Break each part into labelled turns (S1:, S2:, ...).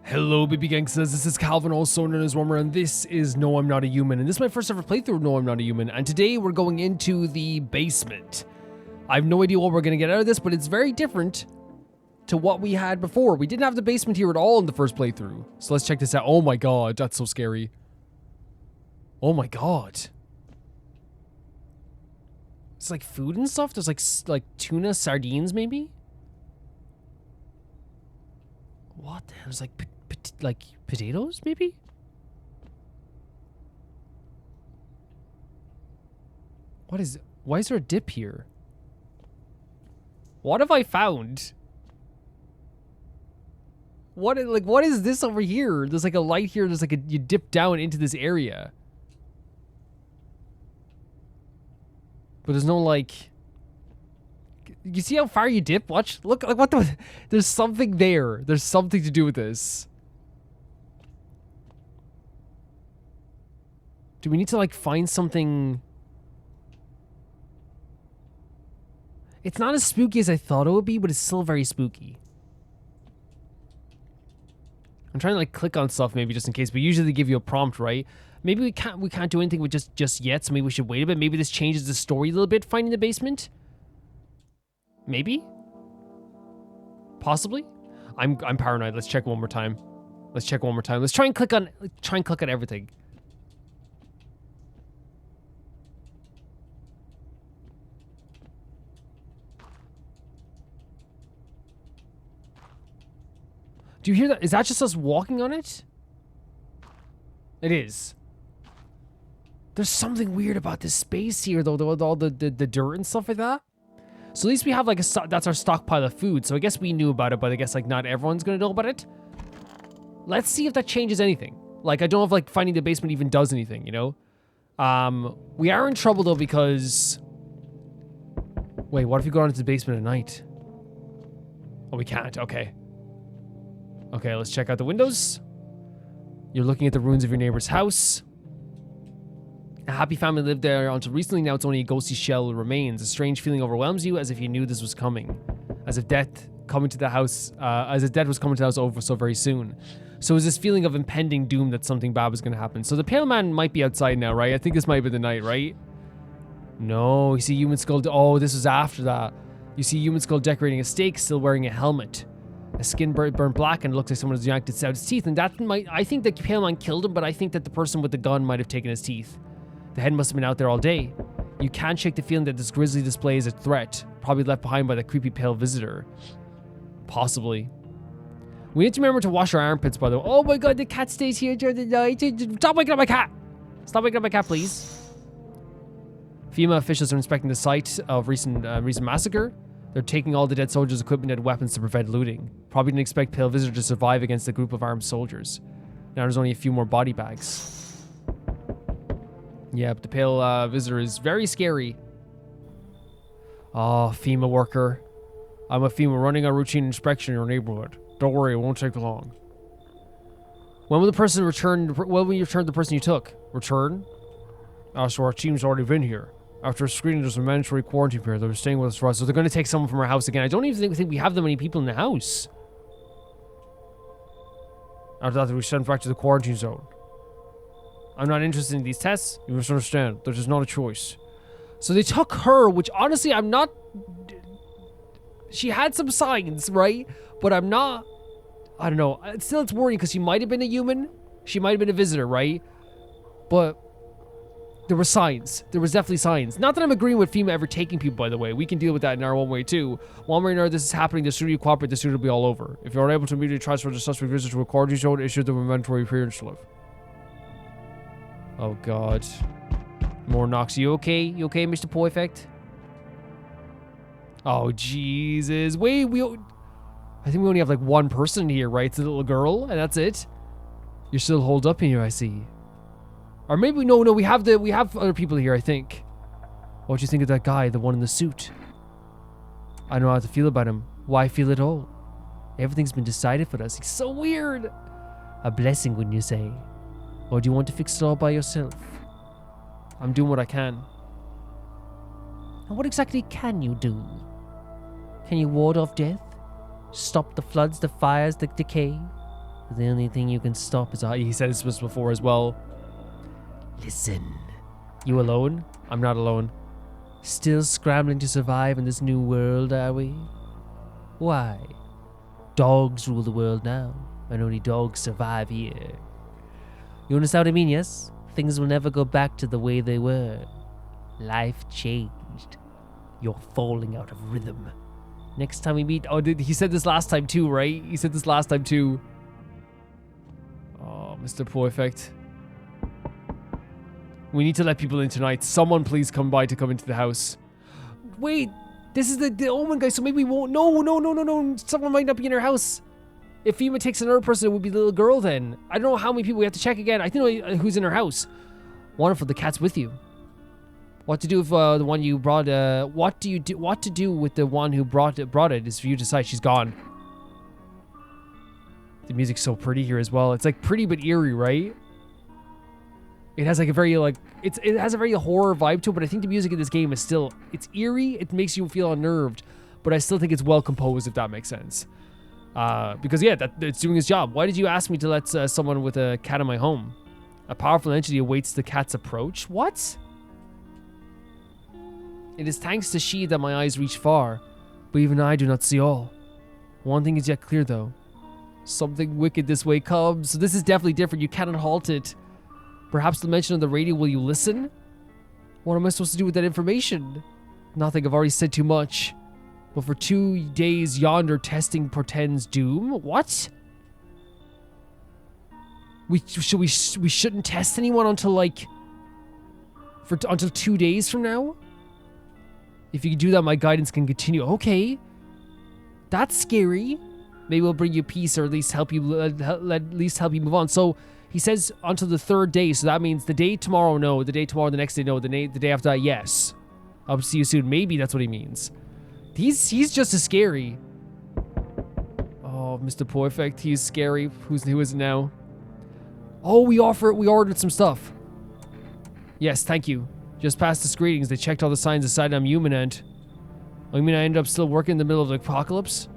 S1: Hello, baby gangsters. This is Calvin, also known as Wormer, and this is No, I'm Not a Human. And this is my first ever playthrough of No, I'm Not a Human. And today we're going into the basement. I have no idea what we're going to get out of this, but it's very different to what we had before. We didn't have the basement here at all in the first playthrough. So let's check this out. Oh my god, that's so scary. Oh my god. It's like food and stuff. There's like tuna, sardines maybe? What the hell? There's like potatoes maybe? Why is there a dip here? What have I found? What is this over here? There's like a light here. There's like you dip down into this area. But there's no like, you see how far you dip? Watch, look, like what the, there's something there. There's something to do with this. Do we need to like find something? It's not as spooky as I thought it would be, but it's still very spooky. I'm trying to like click on stuff maybe just in case, but usually they give you a prompt, right? Maybe we can't do anything with just yet, so maybe we should wait a bit. Maybe this changes the story a little bit, finding the basement. Maybe? Possibly? I'm paranoid. Let's check one more time. Let's check one more time. Let's try and click on everything. Do you hear that? Is that just us walking on it? It is. There's something weird about this space here, though, with all the dirt and stuff like that. So at least we have like that's our stockpile of food. So I guess we knew about it, but I guess like not everyone's gonna know about it. Let's see if that changes anything. Like I don't know if like finding the basement even does anything, you know? We are in trouble though because... Wait, what if we go down into the basement at night? Oh, we can't. Okay. Okay, let's check out the windows. You're looking at the ruins of your neighbor's house. A happy family lived there until recently. Now it's only a ghostly shell remains. A strange feeling overwhelms you as if you knew this was coming. As if death was coming to the house over so very soon. So is this feeling of impending doom that something bad was going to happen. So the pale man might be outside now, right? I think this might be the night, right? No, you see human skull. Oh, this was after that. You see human skull decorating a stake, still wearing a helmet. A skin burned black and it looks like someone has yanked out his teeth. And that might, I think the pale man killed him, but I think that the person with the gun might have taken his teeth. The head must have been out there all day. You can't shake the feeling that this grisly display is a threat, probably left behind by the creepy pale visitor. Possibly. We need to remember to wash our armpits, by the way. Oh my god, the cat stays here during the night. Stop waking up my cat! Stop waking up my cat, please. FEMA officials are inspecting the site of recent massacre. They're taking all the dead soldiers' equipment and weapons to prevent looting. Probably didn't expect pale visitor to survive against a group of armed soldiers. Now there's only a few more body bags. Yeah, but the pale visitor is very scary. Oh, FEMA worker. I'm a FEMA running a routine inspection in your neighborhood. Don't worry, it won't take long. When will the person return? When will you return the person you took? Return? So our team's already been here. After a screening, there's a mandatory quarantine period. They're staying with us for us, so they're going to take someone from our house again. I don't even think we have that many people in the house. After that, we sent back to the quarantine zone. I'm not interested in these tests. You must understand. There's just not a choice. So they took her, which honestly, I'm not... She had some signs, right? But I'm not... I don't know. Still, it's worrying because she might have been a human. She might have been a visitor, right? But there were signs. There was definitely signs. Not that I'm agreeing with FEMA ever taking people, by the way. We can deal with that in our own way, too. One way or another, this is happening. The sooner you cooperate, the sooner it'll be all over. If you're unable to immediately transfer the suspect visitor to a quarantine zone, issue the inventory appearance slip. Oh, God. More knocks. You okay? You okay, Mr. Perfect? Oh, Jesus. Wait, I think we only have, like, one person here, right? It's a little girl, and that's it? You're still holed up in here, I see. Or maybe, no, we have other people here, I think. What do you think of that guy, the one in the suit? I don't know how to feel about him. Why feel at all? Everything's been decided for us. He's so weird. A blessing, wouldn't you say? Or do you want to fix it all by yourself? I'm doing what I can. And what exactly can you do? Can you ward off death? Stop the floods, the fires, the decay? The only thing you can stop is... He said this before as well. Listen. You alone? I'm not alone. Still scrambling to survive in this new world, are we? Why? Dogs rule the world now, and only dogs survive here. You understand what I mean, yes? Things will never go back to the way they were. Life changed. You're falling out of rhythm. Next time we meet... Oh, he said this last time too, right? He said this last time too. Oh, Mr. Perfect. We need to let people in tonight. Someone please come by to come into the house. Wait, this is the Omen guy, so maybe we won't... No. Someone might not be in our house. If FEMA takes another person, it would be the little girl then. I don't know how many people we have to check again. I think who's in her house. Wonderful, the cat's with you. What to do with the one you brought? What to do with the one who brought it is for you to decide. She's gone. The music's so pretty here as well. It's like pretty but eerie, right? It has like a very it has a very horror vibe to it, but I think the music in this game is still, it's eerie. It makes you feel unnerved, but I still think it's well composed, if that makes sense. Because yeah, it's doing its job. Why did you ask me to let someone with a cat in my home? A powerful entity awaits the cat's approach. What? It is thanks to she that my eyes reach far, but even I do not see all. One thing is yet clear though. Something wicked this way comes. So this is definitely different. You cannot halt it. Perhaps the mention of the radio, will you listen? What am I supposed to do with that information? Nothing, I've already said too much. But for 2 days yonder testing portends doom? What? We shouldn't test anyone until until 2 days from now? If you can do that, my guidance can continue. Okay. That's scary. Maybe we'll bring you peace, or at least help you move on. So he says until the 3rd day, so that means the day tomorrow, no. The day tomorrow, the next day, no. The day after that, yes. I'll see you soon. Maybe that's what he means. He's just as scary. Oh, Mr. Perfect, he's scary. Who is it now? Oh, we ordered some stuff. Yes, thank you. Just past the screenings, they checked all the signs decided I'm human and... I mean, I ended up still working in the middle of the apocalypse?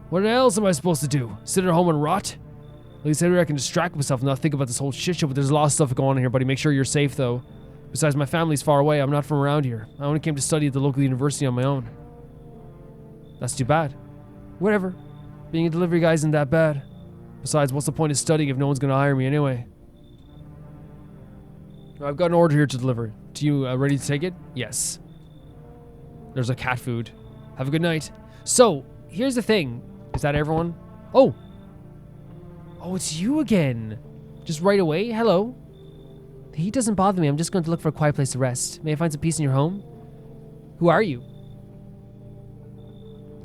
S1: What else am I supposed to do? Sit at home and rot? At least I can distract myself and not think about this whole shit show, but there's a lot of stuff going on here, buddy. Make sure you're safe, though. Besides, my family's far away. I'm not from around here. I only came to study at the local university on my own. That's too bad. Whatever. Being a delivery guy isn't that bad. Besides, what's the point of studying if no one's gonna hire me anyway? I've got an order here to deliver. To you, ready to take it? Yes. There's a cat food. Have a good night. So, here's the thing. Is that everyone? Oh! Oh, it's you again. Just right away? Hello? The heat doesn't bother me. I'm just going to look for a quiet place to rest. May I find some peace in your home? Who are you?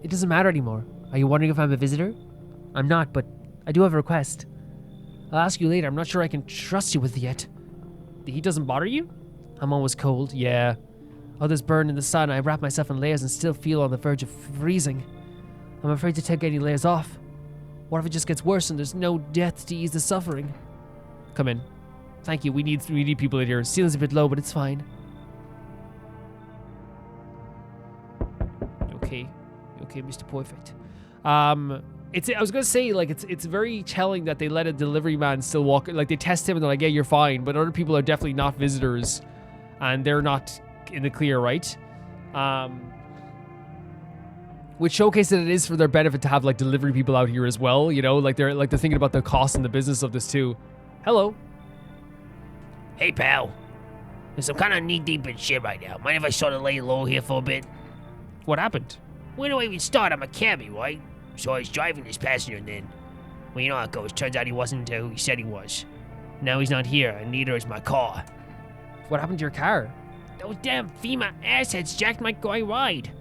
S1: It doesn't matter anymore. Are you wondering if I'm a visitor? I'm not, but I do have a request. I'll ask you later. I'm not sure I can trust you with it yet. The heat doesn't bother you? I'm always cold. Yeah. Others burn in the sun. I wrap myself in layers and still feel on the verge of freezing. I'm afraid to take any layers off. What if it just gets worse and there's no death to ease the suffering? Come in. Thank you. We need people in here. Ceiling's a bit low, but it's fine. Okay, Mr. Perfect. I was gonna say, like, it's very telling that they let a delivery man still walk. Like, they test him and they're like, yeah, you're fine. But other people are definitely not visitors, and they're not in the clear, right? Which showcases that it is for their benefit to have like delivery people out here as well. You know, they're thinking about the cost and the business of this too. Hello.
S2: Hey, pal. I'm kind of knee-deep in shit right now. Mind if I sort of lay low here for a bit?
S1: What happened?
S2: Where do I even start? I'm a cabbie, right? So I was driving this passenger and then... Well, you know how it goes. Turns out he wasn't who he said he was. Now he's not here, and neither is my car.
S1: What happened to your car?
S2: Those damn FEMA assheads jacked my ride.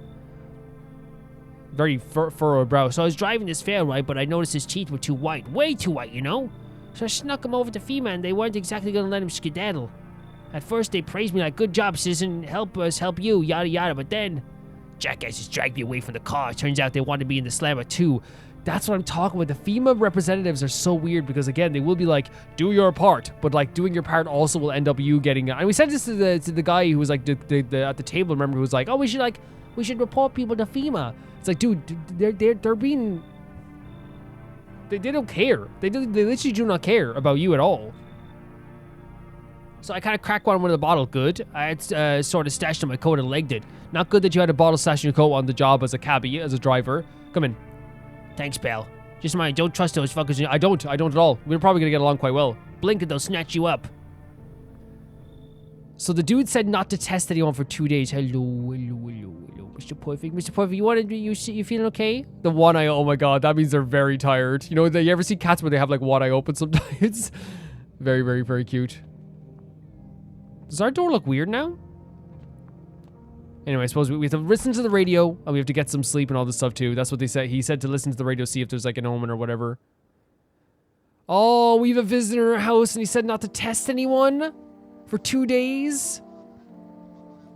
S1: Very furrowed brow.
S2: So I was driving this fare, right, but I noticed his teeth were too white. Way too white, you know? So I snuck him over to FEMA, and they weren't exactly gonna let him skedaddle. At first, they praised me like, good job, citizen, help us help you, yada yada, but then... jackasses dragged me away from the car. Turns out they wanted me in the slammer too.
S1: That's what I'm talking about. The FEMA representatives are so weird because, again, they will be like, do your part, but like doing your part also will end up you getting... And we said this to the guy who was like at the table, remember, who was like, oh, we should report people to FEMA. It's like, dude, they're being... They don't care. They literally do not care about you at all. So I kind of cracked one with a bottle. Good. I had sort of stashed in my coat and legged it. Not good that you had a bottle stashed in your coat on the job as a cabbie, as a driver. Come in.
S2: Thanks, pal. Just mind, don't trust those fuckers.
S1: I don't at all. We're probably gonna get along quite well.
S2: Blink and they'll snatch you up.
S1: So the dude said not to test anyone for 2 days. Hello, Mr. Perfect. Mr. Perfect, you feeling okay? The one eye, oh my god, that means they're very tired. You know, you ever see cats where they have like one eye open sometimes? Very, very, very cute. Does our door look weird now? Anyway, I suppose we have to listen to the radio and we have to get some sleep and all this stuff too. That's what they said. He said to listen to the radio, see if there's like an omen or whatever. Oh, we have a visitor in our house and he said not to test anyone for 2 days.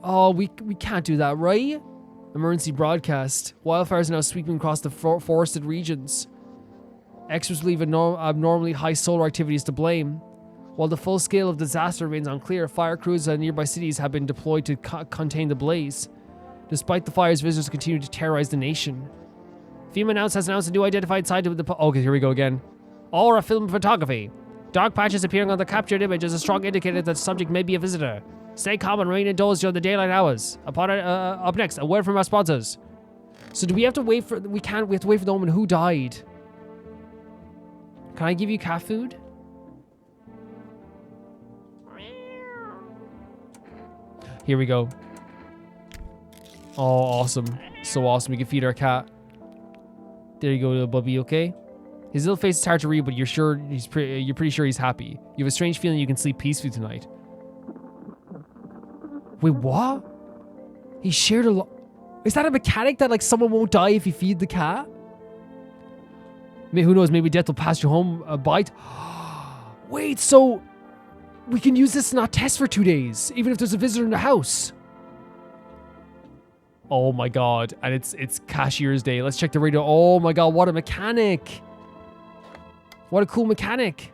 S1: Oh, we can't do that, right? Emergency broadcast. Wildfires are now sweeping across the forested regions. Experts believe abnormally high solar activity is to blame. While the full scale of disaster remains unclear, fire crews in nearby cities have been deployed to contain the blaze. Despite the fires, visitors continue to terrorize the nation. FEMA has announced a new identified site of the... Okay, here we go again. Aura film photography. Dark patches appearing on the captured image is a strong indicator that the subject may be a visitor. Stay calm and remain indoors during the daylight hours. Up next, a word from our sponsors. So do we have to wait for... We have to wait for the omen. Who died? Can I give you cat food? Here we go. Oh, awesome. So awesome. We can feed our cat. There you go, little bubby, okay? His little face is hard to read, but you're pretty sure he's happy. You have a strange feeling you can sleep peacefully tonight. Wait, what? He shared a lot. Is that a mechanic that like someone won't die if you feed the cat? Who knows, maybe death will pass you home a bite. Wait, so we can use this to not test for 2 days, even if there's a visitor in the house. Oh my god, and it's cashier's day. Let's check the radio. Oh my god, what a mechanic. What a cool mechanic.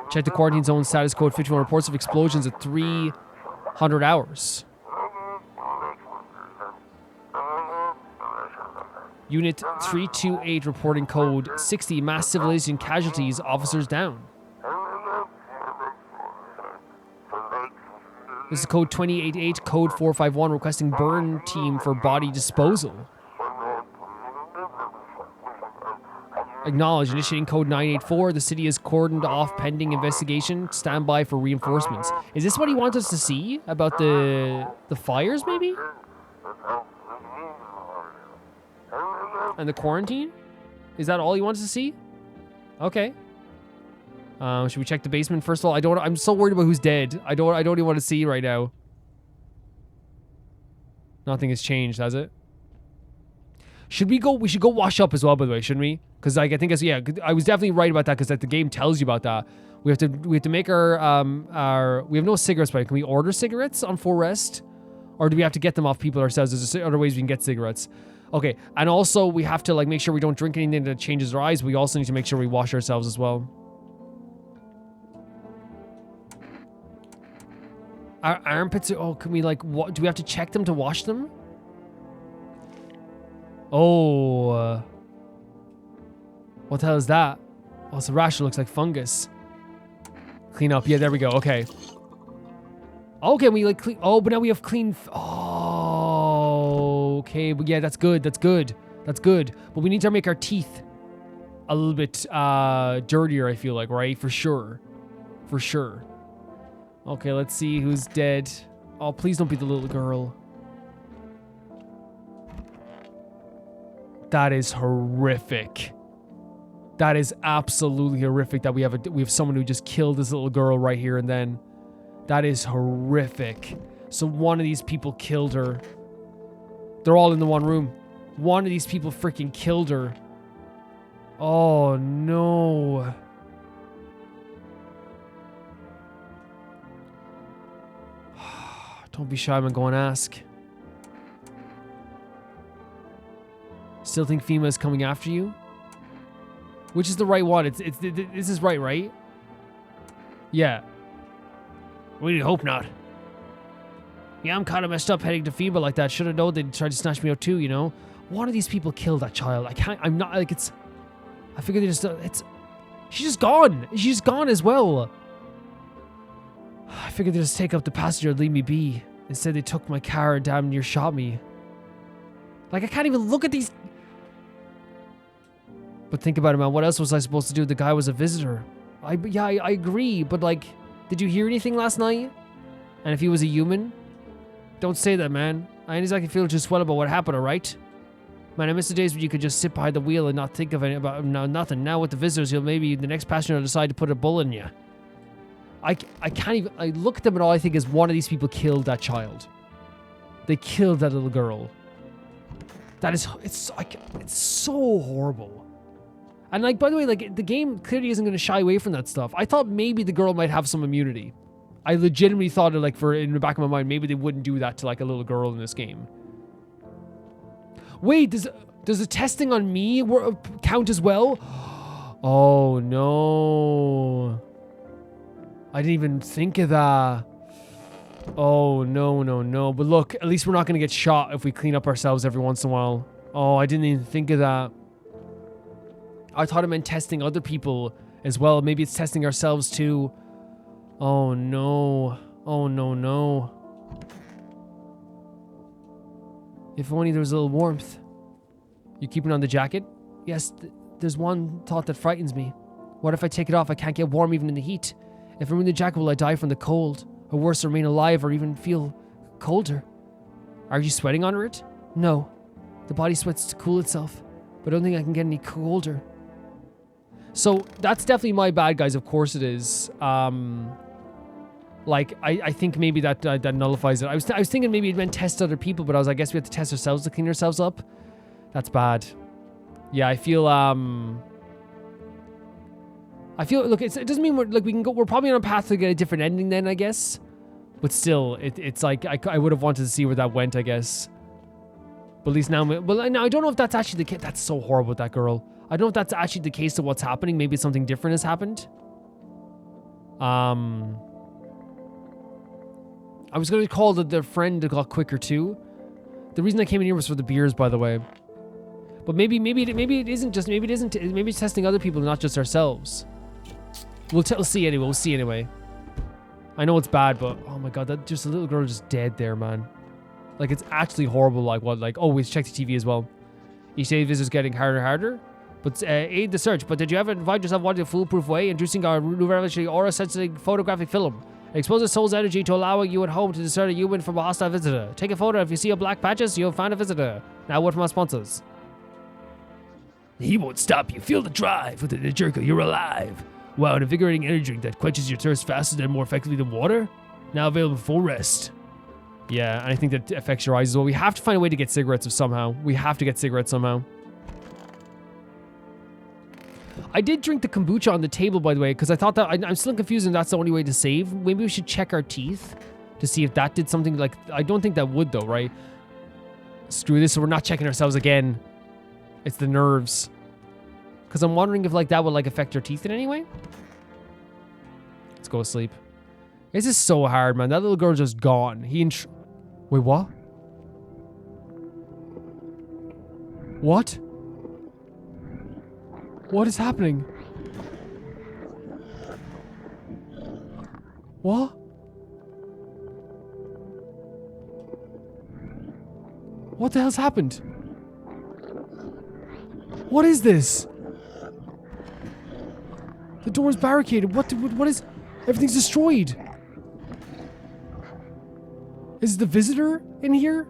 S1: Check the quarantine zone status code 51. Reports of explosions at 300 hours. Unit 328 reporting code 60. Mass civilian casualties. Officers down. This is code 288, code 451, requesting burn team for body disposal. Acknowledge, initiating code 984. The city is cordoned off pending investigation. Stand by for reinforcements. Is this what he wants us to see? About the fires, maybe? And the quarantine? Is that all he wants to see? Okay. Should we check the basement first of all? I'm so worried about who's dead. I don't even want to see right now. Nothing has changed, has it? Should we go? We should go wash up as well, by the way, shouldn't we? Because like I think I was definitely right about that because like the game tells you about that. We have to make our we have no cigarettes, but can we order cigarettes on full rest? Or do we have to get them off people ourselves? There's other ways we can get cigarettes. Okay, and also we have to like make sure we don't drink anything that changes our eyes. We also need to make sure we wash ourselves as well. Our armpits are... Oh, can we like... What, do we have to check them to wash them? Oh. What the hell is that? Oh, it's a rash. It looks like fungus. Clean up. Yeah, there we go. Okay. Okay, we like clean... Oh, but now we have clean... Oh, okay. But yeah, that's good. That's good. That's good. But we need to make our teeth a little bit dirtier, I feel like, right? For sure. For sure. Okay, let's see who's dead. Oh, please don't be the little girl. That is horrific. That is absolutely horrific that we have someone who just killed this little girl right here and then. That is horrific. So one of these people killed her. They're all in the one room. One of these people freaking killed her. Oh no. Don't be shy, I'm gonna go and ask. Still think FEMA is coming after you? Which is the right one? This is right? Yeah.
S2: We hope not. Yeah, I'm kind of messed up heading to FEMA like that. Should have known they'd try to snatch me out too, you know?
S1: One of these people killed that child. I'm not, like, it's... I figured they just... She's just gone. She's just gone as well. I figured they'd just take up the passenger and leave me be. Instead, they took my car and damn near shot me. Like, I can't even look at these... But think about it, man. What else was I supposed to do? The guy was a visitor. I agree, but, like, did you hear anything last night? And if he was a human? Don't say that, man. I ain't exactly feel too swell about what happened, alright? Man, I miss the days when you could just sit behind the wheel and not think of nothing. Now with the visitors, maybe the next passenger will decide to put a bullet in you. I can't even... I look at them and all I think is one of these people killed that child. They killed that little girl. That is... It's so horrible. And, like, by the way, like, the game clearly isn't going to shy away from that stuff. I thought maybe the girl might have some immunity. I legitimately thought, like, in the back of my mind, maybe they wouldn't do that to, like, a little girl in this game. Wait, does the testing on me count as well? Oh, no. I didn't even think of that. Oh, no. But look, at least we're not going to get shot if we clean up ourselves every once in a while. Oh, I didn't even think of that. I thought it meant testing other people as well. Maybe it's testing ourselves too. Oh, no. Oh, no. If only there was a little warmth. You keeping on the jacket? Yes, there's one thought that frightens me. What if I take it off? I can't get warm even in the heat. If I remove the jacket, will I die from the cold? Or worse, remain alive or even feel colder? Are you sweating under it? No. The body sweats to cool itself, but I don't think I can get any colder. So, that's definitely my bad, guys. Of course it is. Like, I think maybe that nullifies it. I was thinking maybe it meant test other people, but I guess we have to test ourselves to clean ourselves up. That's bad. Yeah, I feel, look, it doesn't mean we're probably on a path to get a different ending then, I guess. But still, it's like, I would have wanted to see where that went, I guess. But at least now, now I don't know if that's actually the case. That's so horrible with that girl. I don't know if that's actually the case of what's happening. Maybe something different has happened. I was going to call the friend that got quicker too. The reason I came in here was for the beers, by the way. But maybe it isn't just, maybe it's testing other people, not just ourselves. We'll see anyway. We'll see anyway. I know it's bad, but oh my god, that just a little girl just dead there, man. Like, it's actually horrible. Like, what? Like, oh, we check the TV as well. Each day, visitors getting harder and harder. But aid the search. But did you ever find yourself wanting a foolproof way, introducing our new revolutionary aura-sensing photographic film? It exposes soul's energy to allowing you at home to discern a human from a hostile visitor. Take a photo. If you see a black patches, you'll find a visitor. Now, word from our sponsors. He won't stop you. Feel the drive. With the jerk, you're alive. Wow, an invigorating energy drink that quenches your thirst faster and more effectively than water. Now available for full rest. Yeah, and I think that affects your eyes as well. We have to find a way to get cigarettes somehow. We have to get cigarettes somehow. I did drink the kombucha on the table, by the way, because I thought that... I'm still confused and that's the only way to save. Maybe we should check our teeth to see if that did something like... I don't think that would, though, right? Screw this, so we're not checking ourselves again. It's the nerves. Because I'm wondering if, like, that would, like, affect our teeth in any way. Let's go to sleep. This is so hard, man. That little girl's just gone. Wait, what? What? What is happening? What? What the hell's happened? What is this? The door is barricaded. What is... Everything's destroyed. Is the visitor in here?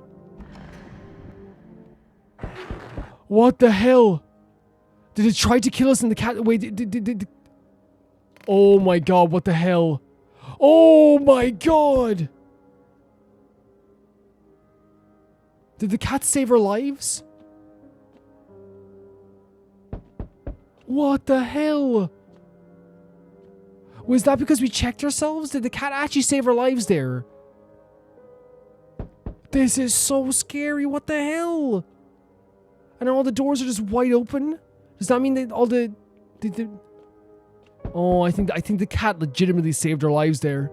S1: What the hell? Did it try to kill us in the cat? Wait, did... Oh my god, what the hell? Oh my god! Did the cat save our lives? What the hell? Was that because we checked ourselves? Did the cat actually save our lives there? This is so scary. What the hell? And all the doors are just wide open? Does that mean that all the Oh, I think the cat legitimately saved our lives there.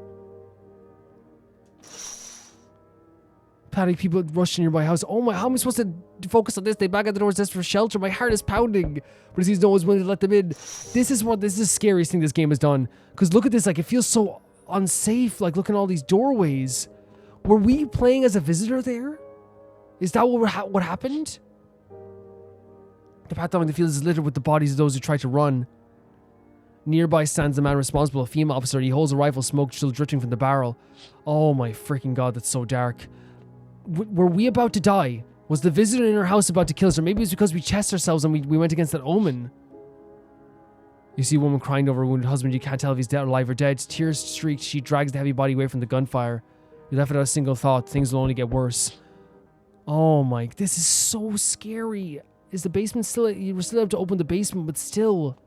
S1: Panic people rush to nearby house. Oh my, how am I supposed to focus on this? They bang at the doors just for shelter. My heart is pounding. But it seems no one's willing to let them in. This is the scariest thing this game has done. Because look at this, like it feels so unsafe. Like look at all these doorways. Were we playing as a visitor there? Is that what happened? The path along the field is littered with the bodies of those who tried to run. Nearby stands the man responsible, a female officer. He holds a rifle, smoke still drifting from the barrel. Oh my freaking god, that's so dark. Were we about to die? Was the visitor in our house about to kill us? Or maybe it's because we chest ourselves and we went against that omen. You see a woman crying over her wounded husband. You can't tell if he's dead, alive or dead. Tears streaked. She drags the heavy body away from the gunfire. You're left without a single thought. Things will only get worse. Oh my, this is so scary. Is the basement still... You were still able to open the basement, but still...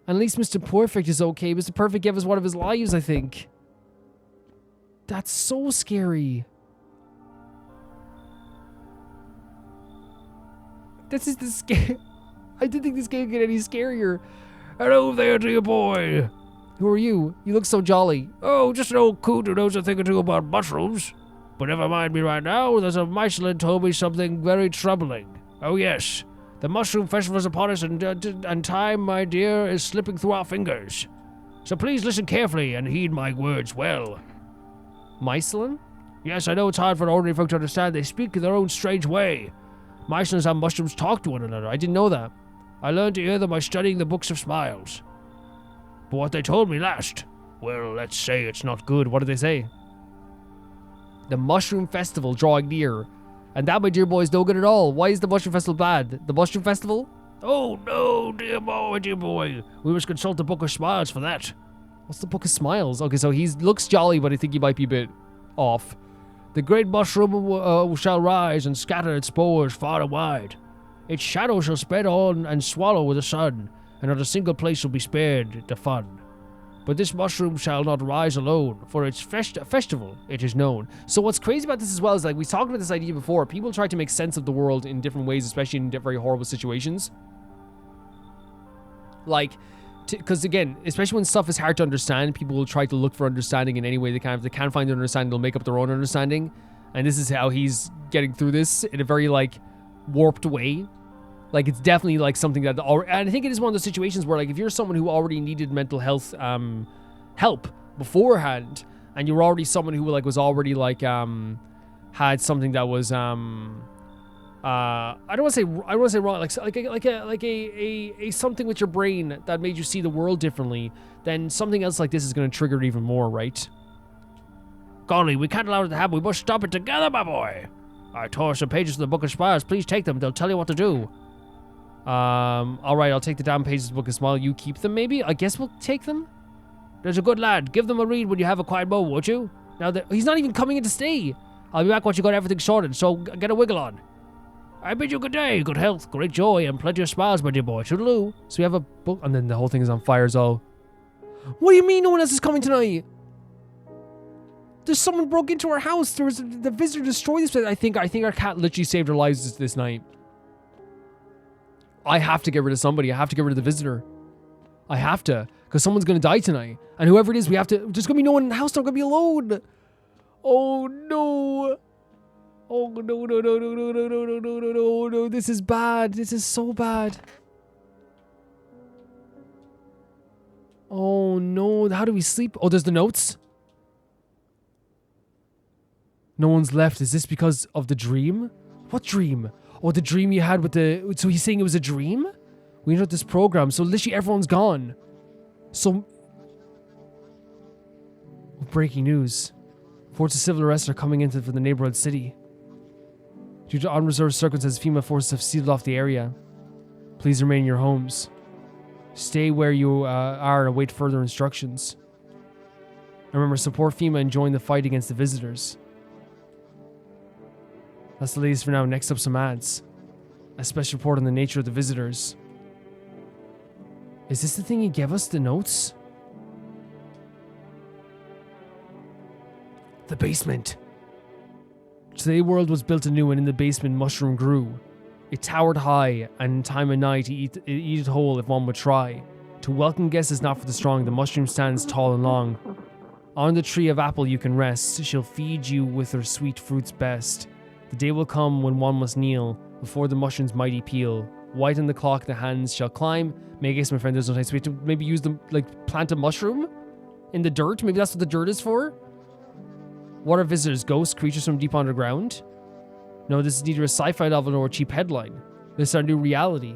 S1: At least Mr. Perfect is okay. Mr. Perfect gave us one of his lives, I think. That's so scary. This is the scare. I didn't think this game could get any scarier. Hello there, dear boy. Who are you? You look so jolly.
S2: Oh, just an old coot who knows a thing or two about mushrooms. But never mind me right now. There's a Michelin told me something very troubling. Oh yes. The Mushroom Festival is upon us, and time, my dear, is slipping through our fingers. So please listen carefully and heed my words well.
S1: Michelin?
S2: Yes, I know it's hard for ordinary folk to understand. They speak in their own strange way. Michelins and mushrooms talk to one another.
S1: I didn't know that.
S2: I learned to hear them by studying the books of smiles. But what they told me last, well, let's say it's not good.
S1: What did they say? The Mushroom Festival drawing near. And that, my dear boy, is no good at all. Why is the Mushroom Festival bad? The Mushroom Festival?
S2: Oh, no, dear boy, dear boy. We must consult the Book of Smiles for that.
S1: What's the Book of Smiles? Okay, so he looks jolly, but I think he might be a bit off.
S2: The great mushroom shall rise and scatter its spores far and wide. Its shadow shall spread on and swallow with the sun, and not a single place shall be spared the fun. But this mushroom shall not rise alone, for its festival it is known.
S1: So what's crazy about this as well is, like, we talked about this idea before. People try to make sense of the world in different ways, especially in very horrible situations. Like, because again, especially when stuff is hard to understand, people will try to look for understanding in any way they can. If they can't find their understanding, they'll make up their own understanding. And this is how he's getting through this in a very, like, warped way. Like, it's definitely, like, something that... And I think it is one of those situations where, like, if you're someone who already needed mental health help beforehand, and you're already someone who, like, was already, like, had something that was, I don't want to say wrong, like a something with your brain that made you see the world differently, then something else like this is going to trigger it even more, right?
S2: Golly, we can't allow it to happen. We must stop it together, my boy. I tore some pages of the Book of Smiles. Please take them. They'll tell you what to do.
S1: Alright, I'll take the damn pages of the Book of Smiles. You keep them, maybe? I guess we'll take them?
S2: There's a good lad. Give them a read when you have a quiet moment, won't you?
S1: Now, he's not even coming in to stay.
S2: I'll be back once you got everything sorted, so get a wiggle on. I bid you good day, good health, great joy, and plenty of smiles, my dear boy. Toodaloo.
S1: So we have a book, and then the whole thing is on fire, so... What do you mean no one else is coming tonight? There's someone broke into our house. There was the visitor destroyed this place. I think our cat literally saved our lives this night. I have to get rid of somebody. I have to get rid of the visitor. I have to, because someone's gonna die tonight, and whoever it is, we have to. There's gonna be no one in the house. I'm gonna be alone. Oh no. Oh no no no no no no no no no no no no. This is bad. This is so bad. Oh no. How do we sleep? Oh, there's the notes. No one's left. Is this because of the dream? What dream? Oh, the dream you had with the... So he's saying it was a dream? We entered this program, so literally everyone's gone. So... Breaking news. Forces of civil arrest are coming into the neighborhood city. Due to unreserved circumstances, FEMA forces have sealed off the area. Please remain in your homes. Stay where you are and await further instructions. Remember, support FEMA and join the fight against the visitors. That's the latest for now. Next up, some ads. A special report on the nature of the visitors. Is this the thing he gave us, the notes? The basement. Today, world was built anew, and in the basement, mushroom grew. It towered high, and in time of night, eat it whole if one would try. To welcome guests is not for the strong. The mushroom stands tall and long. On the tree of apple you can rest. She'll feed you with her sweet fruits best. The day will come when one must kneel before the mushroom's mighty peel. White on the clock the hands shall climb. May I guess, my friend, there's no time. So we have to maybe use them, like, plant a mushroom in the dirt. Maybe that's what the dirt is for. What are visitors? Ghosts? Creatures from deep underground? No, this is neither a sci-fi novel nor a cheap headline. This is our new reality.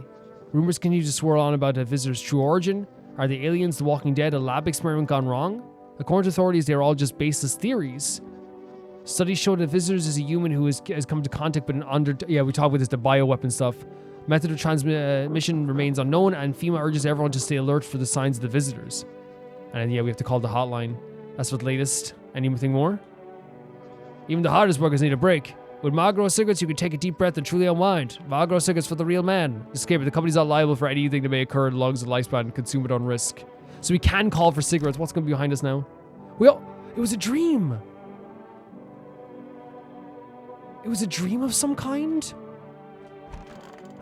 S1: Rumors continue to swirl on about a visitor's true origin. Are the aliens, the Walking Dead, a lab experiment gone wrong? According to authorities, they are all just baseless theories. Studies show that visitors is a human who has come into contact with an yeah, we talked about this, the bioweapon stuff. Method of transmission remains unknown, and FEMA urges everyone to stay alert for the signs of the visitors. And then, yeah, we have to call the hotline. That's what the latest. Anything more? Even the hardest workers need a break. With Marlboro cigarettes, you can take a deep breath and truly unwind. Marlboro cigarettes for the real man. Disclaimer, the company's not liable for anything that may occur in lungs of lifespan. Consume it on risk. So we can call for cigarettes. What's going to be behind us now? It was a dream. It was a dream of some kind.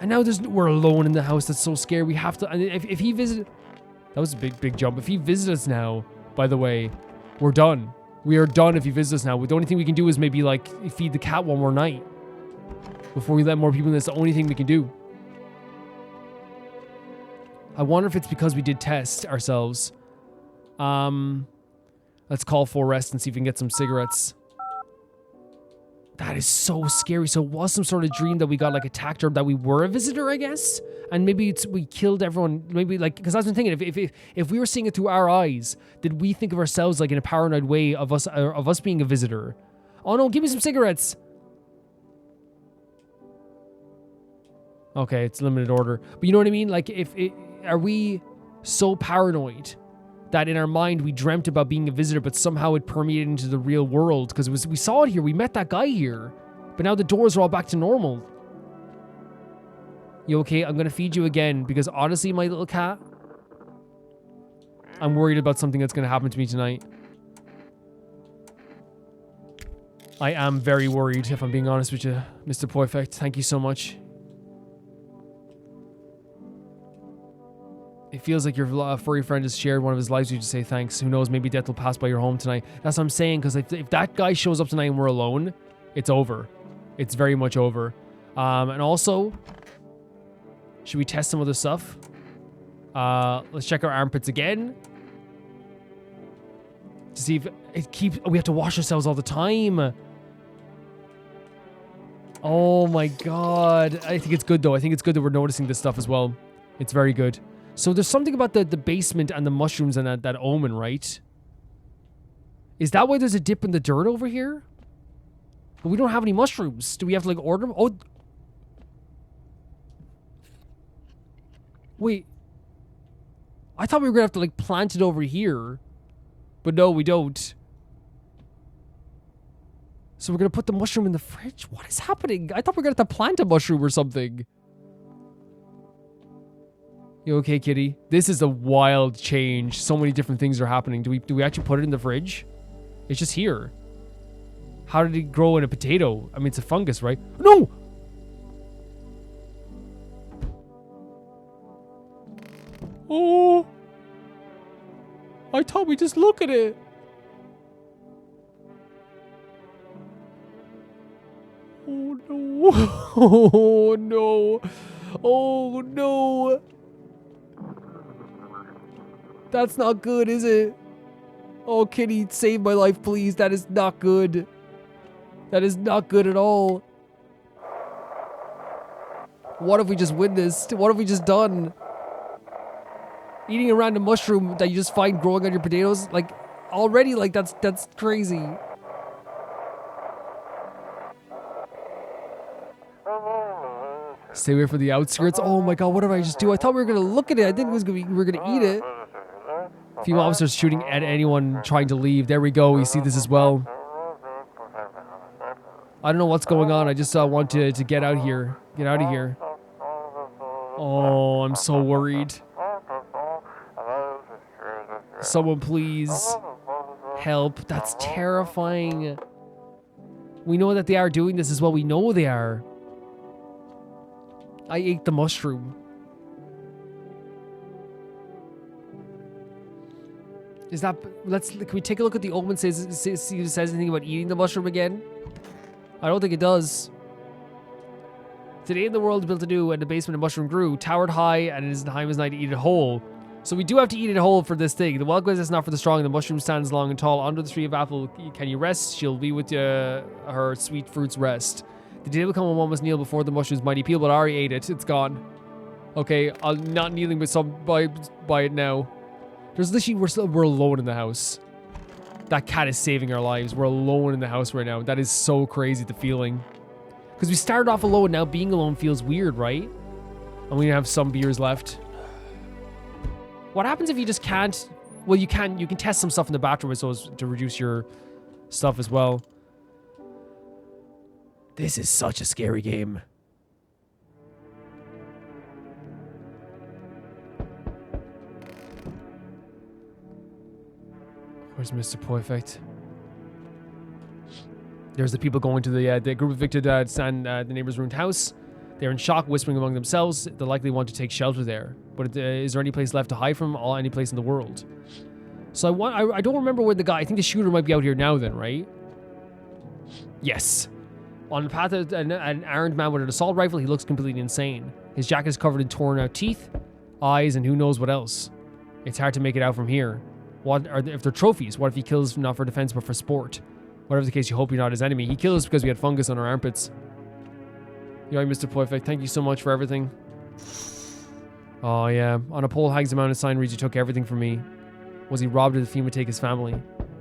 S1: And now we're alone in the house. That's so scary. We have to. And if he visited, that was a big jump. If he visits us now, by the way, we're done. We are done if he visits us now. The only thing we can do is maybe like feed the cat one more night before we let more people in. That's the only thing we can do. I wonder if it's because we did test ourselves. Let's call for rest and see if we can get some cigarettes. That is so scary. So it was some sort of dream that we got like attacked, or that we were a visitor, I guess. And maybe we killed everyone. Maybe like, because I was thinking, if we were seeing it through our eyes, did we think of ourselves like in a paranoid way of us being a visitor? Oh no, give me some cigarettes. Okay, it's limited order. But you know what I mean? Like, are we so paranoid that in our mind we dreamt about being a visitor, but somehow it permeated into the real world? Because we saw it here. We met that guy here. But now the doors are all back to normal. You okay? I'm going to feed you again because honestly, my little cat, I'm worried about something that's going to happen to me tonight. I am very worried, if I'm being honest with you, Mr. Perfect. Thank you so much. It feels like your furry friend has shared one of his lives with you to say thanks. Who knows, maybe death will pass by your home tonight. That's what I'm saying, because if that guy shows up tonight and we're alone, it's over. It's very much over. And also, should we test some other stuff? Let's check our armpits again. To see if it keeps... we have to wash ourselves all the time. Oh my god. I think it's good, though. I think it's good that we're noticing this stuff as well. It's very good. So there's something about the basement and the mushrooms and that omen, right? Is that why there's a dip in the dirt over here? But we don't have any mushrooms. Do we have to, like, order them? Oh. Wait. I thought we were going to have to, like, plant it over here. But no, we don't. So we're going to put the mushroom in the fridge? What is happening? I thought we were going to have to plant a mushroom or something. You okay, kitty? This is a wild change. So many different things are happening. Do we actually put it in the fridge? It's just here. How did it grow in a potato? I mean, it's a fungus, right? No! Oh! I thought we just look at it. Oh no! Oh no! Oh no! That's not good, is it? Oh, kitty, save my life, please. That is not good. That is not good at all. What have we just witnessed? What have we just done? Eating a random mushroom that you just find growing on your potatoes? Like, already, like, that's crazy. Stay away from the outskirts. Oh my god, what did I just do? I thought we were gonna look at it. I didn't we were gonna eat it. Female officers shooting at anyone trying to leave. There we go. We see this as well. I don't know what's going on. I just want to get out here. Get out of here. Oh, I'm so worried. Someone please help. That's terrifying. We know that they are doing this as well. We know they are. I ate the mushroom. Is that... Can we take a look at the omen, see if it says anything about eating the mushroom again? I don't think it does. Today in the world built anew and the basement a mushroom grew, towered high, and it is time as night to eat it whole. So we do have to eat it whole for this thing. The wild grass is not for the strong, and the mushroom stands long and tall. Under the tree of apple can you rest? She'll be with her sweet fruits rest. The day will come when one must kneel before the mushroom's mighty peel, but I already ate it. It's gone. Okay, I'm not kneeling by it now. There's literally, we're alone in the house. That cat is saving our lives. We're alone in the house right now. That is so crazy, the feeling. Because we started off alone, now being alone feels weird, right? And we have some beers left. What happens if you just can't... Well, you can test some stuff in the bathroom so as to reduce your stuff as well. This is such a scary game. Where's Mr. Perfect? There's the people going to the group evicted the neighbor's ruined house. They're in shock, whispering among themselves. They likely want to take shelter there. But is there any place left to hide from? Any place in the world? So I don't remember where the guy... I think the shooter might be out here now then, right? Yes. On the path of an armed man with an assault rifle, he looks completely insane. His jacket is covered in torn out teeth, eyes, and who knows what else. It's hard to make it out from here. If they're trophies? What if he kills not for defense but for sport? Whatever the case, you hope you're not his enemy. He killed us because we had fungus on our armpits. You're right, Mr. Perfect. Thank you so much for everything. Oh, yeah. On a pole hangs a mounted sign reads, you took everything from me. Was he robbed or did the FEMA take his family?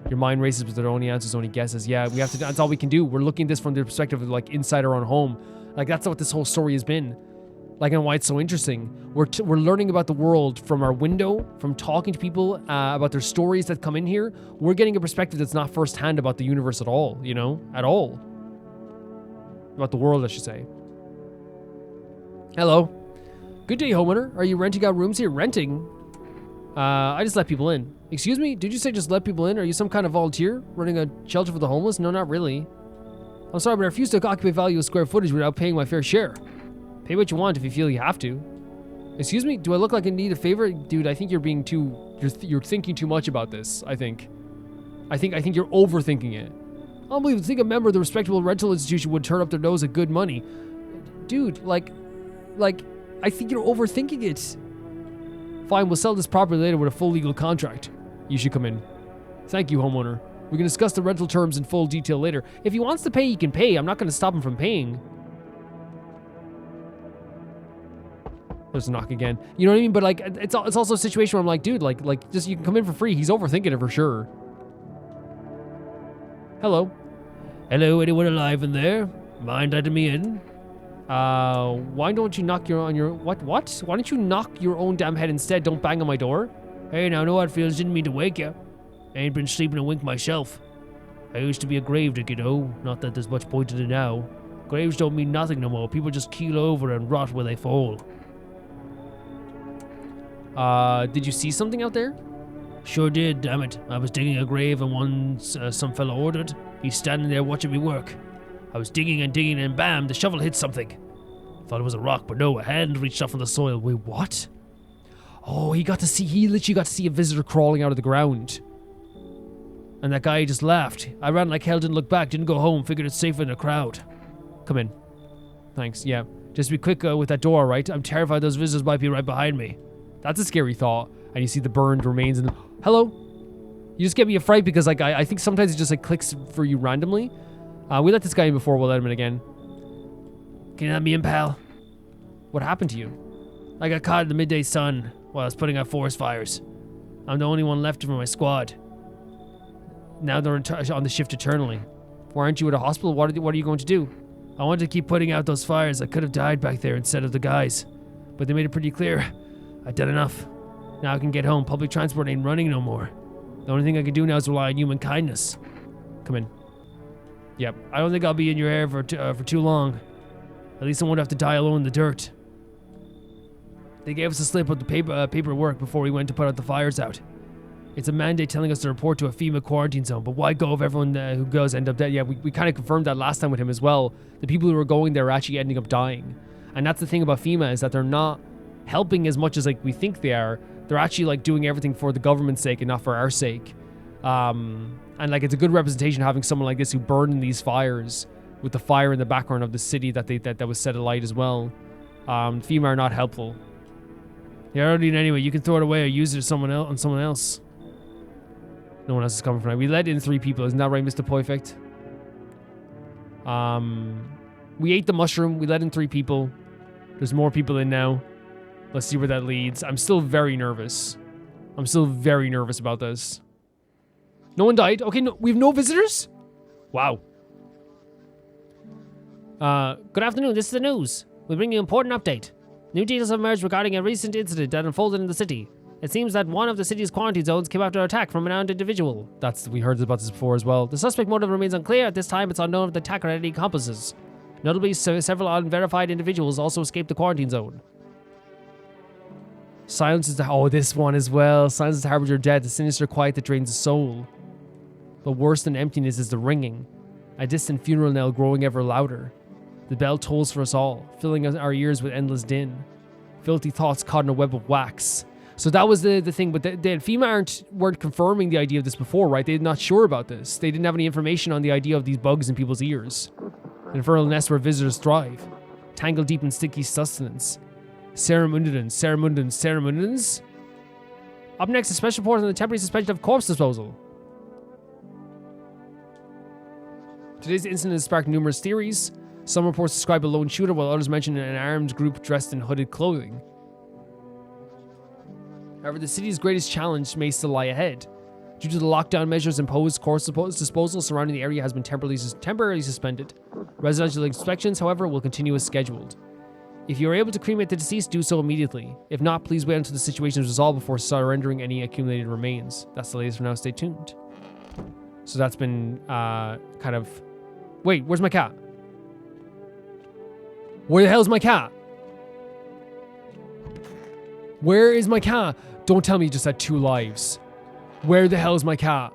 S1: Your mind races, but their only answers, only guesses. Yeah, we have to. That's all we can do. We're looking at this from the perspective of, like, inside our own home. Like, that's what this whole story has been. Like, and why it's so interesting. We're learning about the world from our window, from talking to people about their stories that come in here. We're getting a perspective that's not firsthand about the universe at all, you know? At all. About the world, I should say. Hello. Good day, homeowner. Are you renting out rooms here? Renting? I just let people in. Excuse me? Did you say just let people in? Are you some kind of volunteer? Running a shelter for the homeless? No, not really. I'm sorry, but I refuse to occupy valuable square footage without paying my fair share. Pay what you want if you feel you have to. Excuse me? Do I look like I need a favor? Dude, I think you're being too... You're thinking too much about this, I think. I think you're overthinking it. I don't believe think a member of the respectable rental institution would turn up their nose at good money. Dude, like, I think you're overthinking it. Fine, we'll sell this property later with a full legal contract. You should come in. Thank you, homeowner. We can discuss the rental terms in full detail later. If he wants to pay, he can pay. I'm not going to stop him from paying. There's a knock again. You know what I mean? But like, it's also a situation where I'm like, dude, like just you can come in for free. He's overthinking it for sure. Hello.
S2: Hello, anyone alive in there? Mind letting me in?
S1: Why don't you knock what? Why don't you knock your own damn head instead? Don't bang on my door.
S2: Hey, now, know how it feels. Didn't mean to wake you. I ain't been sleeping a wink myself. I used to be a grave digger, though. Not that there's much point in it now. Graves don't mean nothing no more. People just keel over and rot where they fall.
S1: Did you see something out there?
S2: Sure did, damn it. I was digging a grave and some fella ordered. He's standing there watching me work. I was digging and bam, the shovel hit something. Thought it was a rock, but no, a hand reached up from the soil.
S1: Wait, what? Oh, he literally got to see a visitor crawling out of the ground.
S2: And that guy just laughed. I ran like hell, didn't look back, didn't go home, figured it's safer in a crowd.
S1: Come in. Thanks, yeah. Just be quick with that door, right? I'm terrified those visitors might be right behind me. That's a scary thought. And you see the burned remains and hello? You just get me a fright because like I think sometimes it just like clicks for you randomly. We let this guy in before, we'll let him in again.
S2: Can you let me in, pal?
S1: What happened to you?
S2: I got caught in the midday sun while I was putting out forest fires. I'm the only one left from my squad.
S1: Now they're on the shift eternally. Why aren't you at a hospital? What are you going to do?
S2: I wanted to keep putting out those fires. I could have died back there instead of the guys. But they made it pretty clear. I'd done enough. Now I can get home. Public transport ain't running no more. The only thing I can do now is rely on human kindness.
S1: Come in.
S2: Yep. I don't think I'll be in your hair for too long. At least I won't have to die alone in the dirt. They gave us a slip of the paperwork before we went to put out the fires out. It's a mandate telling us to report to a FEMA quarantine zone, but why go if everyone who goes end up dead? Yeah, we kind of confirmed that last time with him as well. The people who were going there are actually ending up dying. And that's the thing about FEMA is that they're not helping as much as like we think they are.
S1: They're actually like doing everything for the government's sake and not for our sake. And like it's a good representation having someone like this who burned in these fires with the fire in the background of the city that was set alight as well. FEMA are not helpful. Yeah, I don't need it anyway. You can throw it away or use it on someone else. No one else is coming from it. We let in 3 people. Isn't that right, Mr. Perfect? We ate the mushroom. We let in 3 people. There's more people in now. Let's see where that leads. I'm still very nervous. I'm still very nervous about this. No one died. Okay, no, we have no visitors? Wow.
S2: Good afternoon, this is the news. We bring you an important update. New details have emerged regarding a recent incident that unfolded in the city. It seems that one of the city's quarantine zones came after an attack from an armed individual.
S1: We heard about this before as well.
S2: The suspect motive remains unclear. At this time, it's unknown if the attacker had any accomplices. Notably, several unverified individuals also escaped the quarantine zone.
S1: Silence is the... Oh, this one as well. Silence is the harbinger of death, the sinister quiet that drains the soul. But worse than emptiness is the ringing. A distant funeral knell growing ever louder. The bell tolls for us all, filling our ears with endless din. Filthy thoughts caught in a web of wax. So that was the thing, but FEMA weren't confirming the idea of this before, right? They're not sure about this. They didn't have any information on the idea of these bugs in people's ears. An infernal nest where visitors thrive. Tangled deep in sticky sustenance. Ceramundans. Up next, a special report on the temporary suspension of corpse disposal. Today's incident has sparked numerous theories. Some reports describe a lone shooter, while others mention an armed group dressed in hooded clothing. However, the city's greatest challenge may still lie ahead. Due to the lockdown measures imposed, corpse disposal surrounding the area has been temporarily suspended. Residential inspections, however, will continue as scheduled. If you are able to cremate the deceased, do so immediately. If not, please wait until the situation is resolved before surrendering any accumulated remains. That's the latest for now. Stay tuned. So that's been kind of... Wait, where's my cat? Where the hell's my cat? Where is my cat? Don't tell me you just had 2 lives. Where the hell is my cat?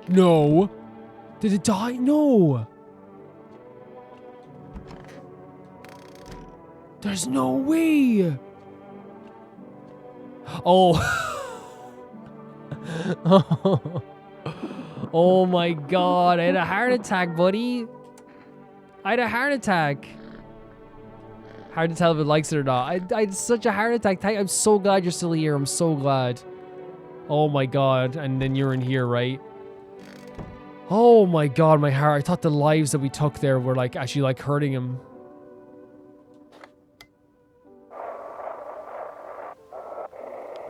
S1: No. Did it die? No. There's no way. Oh. Oh my god. I had a heart attack, buddy. I had a heart attack. Hard to tell if it likes it or not. I had such a heart attack. I'm so glad you're still here. I'm so glad. Oh my god. And then you're in here, right? Oh my god, my heart. I thought the lives that we took there were like actually like hurting him.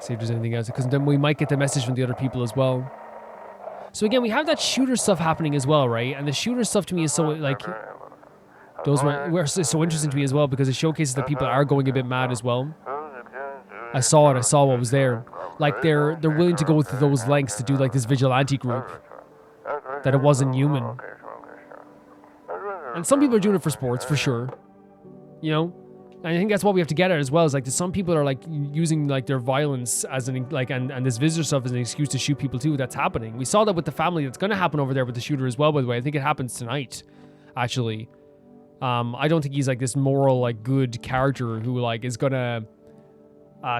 S1: See if there's anything else, because then we might get the message from the other people as well. So again, we have that shooter stuff happening as well, right? And the shooter stuff to me is so like... Those were so interesting to me as well, because it showcases that people are going a bit mad as well. I saw it. I saw what was there. Like they're willing to go to those lengths to do like this vigilante group. That it wasn't human. And some people are doing it for sports, for sure. You know? And I think that's what we have to get at as well, is like some people are like using like their violence as an like and this visitor stuff as an excuse to shoot people too. That's happening. We saw that with the family. That's gonna happen over there with the shooter as well, by the way. I think it happens tonight, actually. I don't think he's like this moral, like good character who like is gonna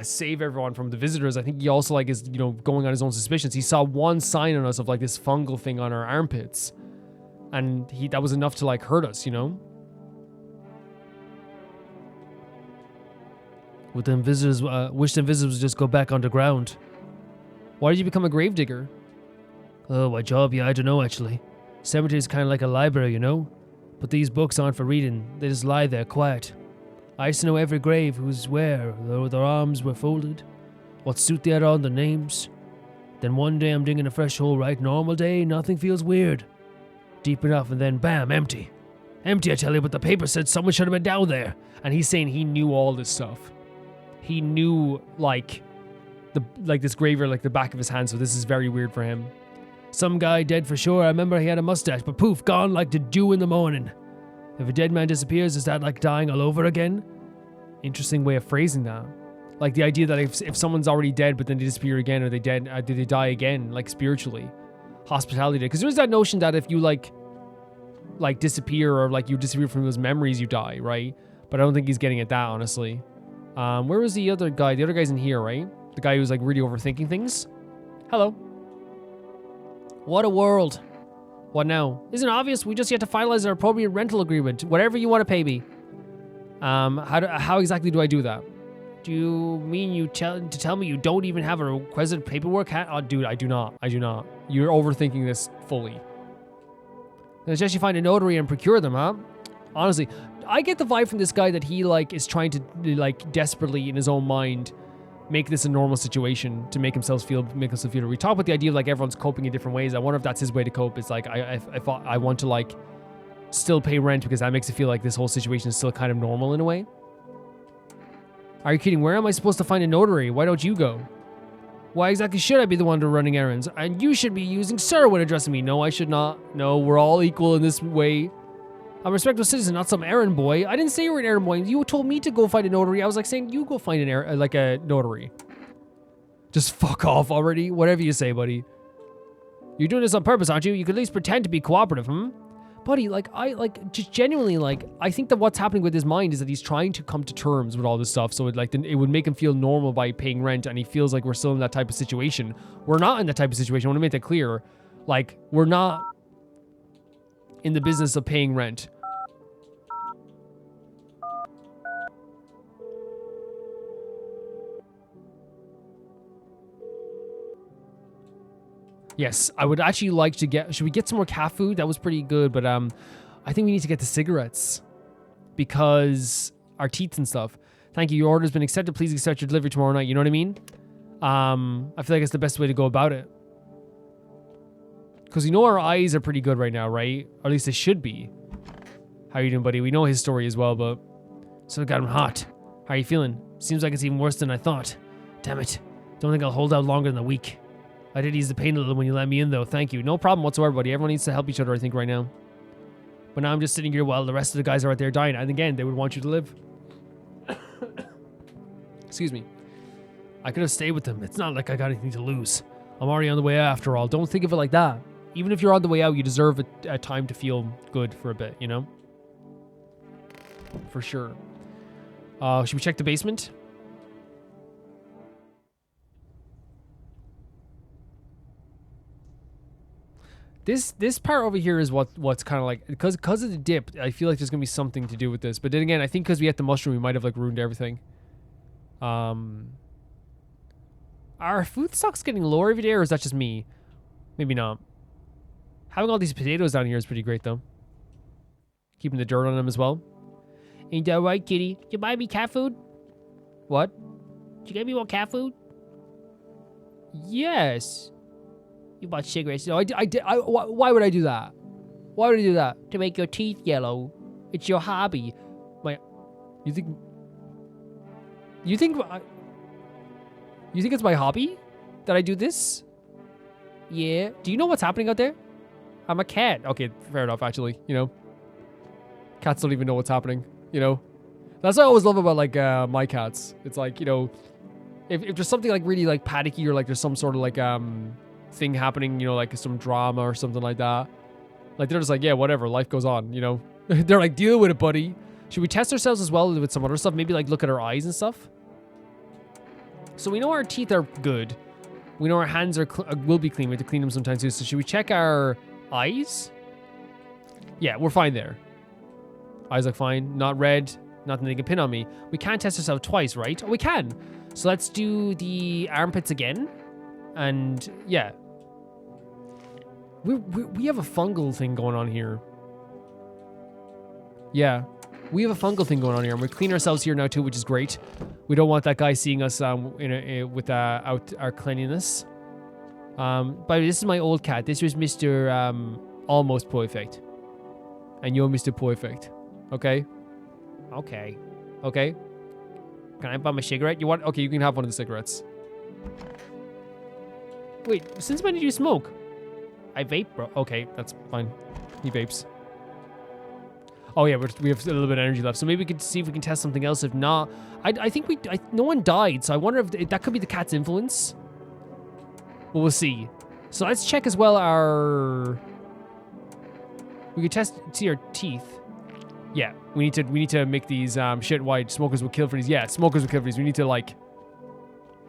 S1: save everyone from the visitors. I think he also like is, you know, going on his own suspicions. He saw one sign on us of like this fungal thing on our armpits, and that was enough to like hurt us, you know. With them visitors, wish them visitors would just go back underground. Why did you become a gravedigger?
S2: Oh, my job? Yeah, I don't know actually. Cemetery is kind of like a library, you know. But these books aren't for reading, they just lie there quiet. I used to know every grave who's where, though their arms were folded, what suit they had on, their names. Then one day I'm digging a fresh hole, right? Normal day, nothing feels weird. Deep enough, and then bam, empty. Empty, I tell you, but the paper said someone should have been down there.
S1: And he's saying he knew all this stuff. He knew, like this graveyard like the back of his hand, so this is very weird for him.
S2: Some guy dead for sure. I remember he had a mustache, but poof, gone like the dew in the morning. If a dead man disappears, is that like dying all over again?
S1: Interesting way of phrasing that. Like the idea that if someone's already dead, but then they disappear again, are they dead? Did they die again, like spiritually? Hospitality. Because there's that notion that if you like disappear or like you disappear from those memories, you die, right? But I don't think he's getting at that, honestly. Where was the other guy? The other guy's in here, right? The guy who's like really overthinking things. Hello. What a world. What now? Isn't it obvious? We just have to finalize our appropriate rental agreement. Whatever you want to pay me. How exactly do I do that? Do you mean you tell me you don't even have a requisite paperwork? Oh, dude, I do not. I do not. You're overthinking this fully. Then it's just you find a notary and procure them, huh? Honestly, I get the vibe from this guy that he like is trying to like desperately in his own mind make this a normal situation to make himself feel. We talk about the idea of like everyone's coping in different ways. I wonder if that's his way to cope. It's like I want to like still pay rent because that makes it feel like this whole situation is still kind of normal in a way. Are you kidding? Where am I supposed to find a notary? Why don't you go? Why exactly should I be the one to running errands? And you should be using sir when addressing me. No, I should not. No, we're all equal in this way. I'm a respectable citizen, not some errand boy. I didn't say you were an errand boy. You told me to go find a notary. I was like saying you go find a notary. Just fuck off already. Whatever you say, buddy. You're doing this on purpose, aren't you? You could at least pretend to be cooperative, Buddy, just genuinely, I think that what's happening with his mind is that he's trying to come to terms with all this stuff, so it would make him feel normal by paying rent, and he feels like we're still in that type of situation. We're not in that type of situation. I want to make that clear. Like, we're not in the business of paying rent. Yes, I would actually like to get... Should we get some more cat food? That was pretty good, but I think we need to get the cigarettes. Because our teeth and stuff. Thank you, your order's been accepted. Please accept your delivery tomorrow night. You know what I mean? I feel like it's the best way to go about it. Because you know our eyes are pretty good right now, right? Or at least they should be. How are you doing, buddy? We know his story as well, but... So it got him hot. How are you feeling? Seems like it's even worse than I thought. Damn it. Don't think I'll hold out longer than a week. I did ease the pain a little when you let me in, though. Thank you. No problem whatsoever, buddy. Everyone needs to help each other, I think, right now. But now I'm just sitting here while the rest of the guys are out there dying. And again, they would want you to live. Excuse me. I could have stayed with them. It's not like I got anything to lose. I'm already on the way out after all. Don't think of it like that. Even if you're on the way out, you deserve a time to feel good for a bit, you know? For sure. Should we check the basement? This part over here is what's kind of like, because of the dip, I feel like there's gonna be something to do with this. But then again, I think because we had the mushroom, we might have like ruined everything. Are food stocks getting lower every day, or is that just me? Maybe not. Having all these potatoes down here is pretty great, though. Keeping the dirt on them as well.
S2: Ain't that right, kitty? Did you buy me cat food?
S1: What?
S2: Did you get me more cat food?
S1: Yes.
S2: You bought cigarettes.
S1: No, I did. Why would I do that? Why would I do that?
S2: To make your teeth yellow. It's your hobby.
S1: You think it's my hobby that I do this?
S2: Yeah.
S1: Do you know what's happening out there? I'm a cat. Okay, fair enough, actually. You know, cats don't even know what's happening. You know, that's what I always love about like my cats. It's like, you know, if there's something like really like panicky or like there's some sort of like thing happening, you know, like some drama or something like that. Like they're just like, yeah, whatever, life goes on. You know, they're like, deal with it, buddy. Should we test ourselves as well with some other stuff? Maybe like look at our eyes and stuff. So we know our teeth are good. We know our hands will be clean. We have to clean them sometimes too. So should we check our eyes? Yeah, we're fine there. Eyes look fine. Not red. Nothing they can pin on me. We can't test ourselves twice, right? Oh, we can. So let's do the armpits again. And yeah. We have a fungal thing going on here. Yeah. We have a fungal thing going on here, and we clean ourselves here now too, which is great. We don't want that guy seeing us with out our cleanliness. But this is my old cat. This was Mr. Almost Perfect, and you're Mr. Perfect. Okay.
S2: Okay.
S1: Okay. Can I buy my cigarette? You want? Okay, you can have one of the cigarettes. Wait, since when did you smoke?
S2: I vape, bro.
S1: Okay, that's fine. He vapes. Oh yeah, we have a little bit of energy left, so maybe we could see if we can test something else. If not, I think no one died, so I wonder if that could be the cat's influence. Well, we'll see. So let's check as well we could see our teeth. Yeah, we need to make these shit white. Smokers will kill for these. Yeah, smokers will kill for these. We need to like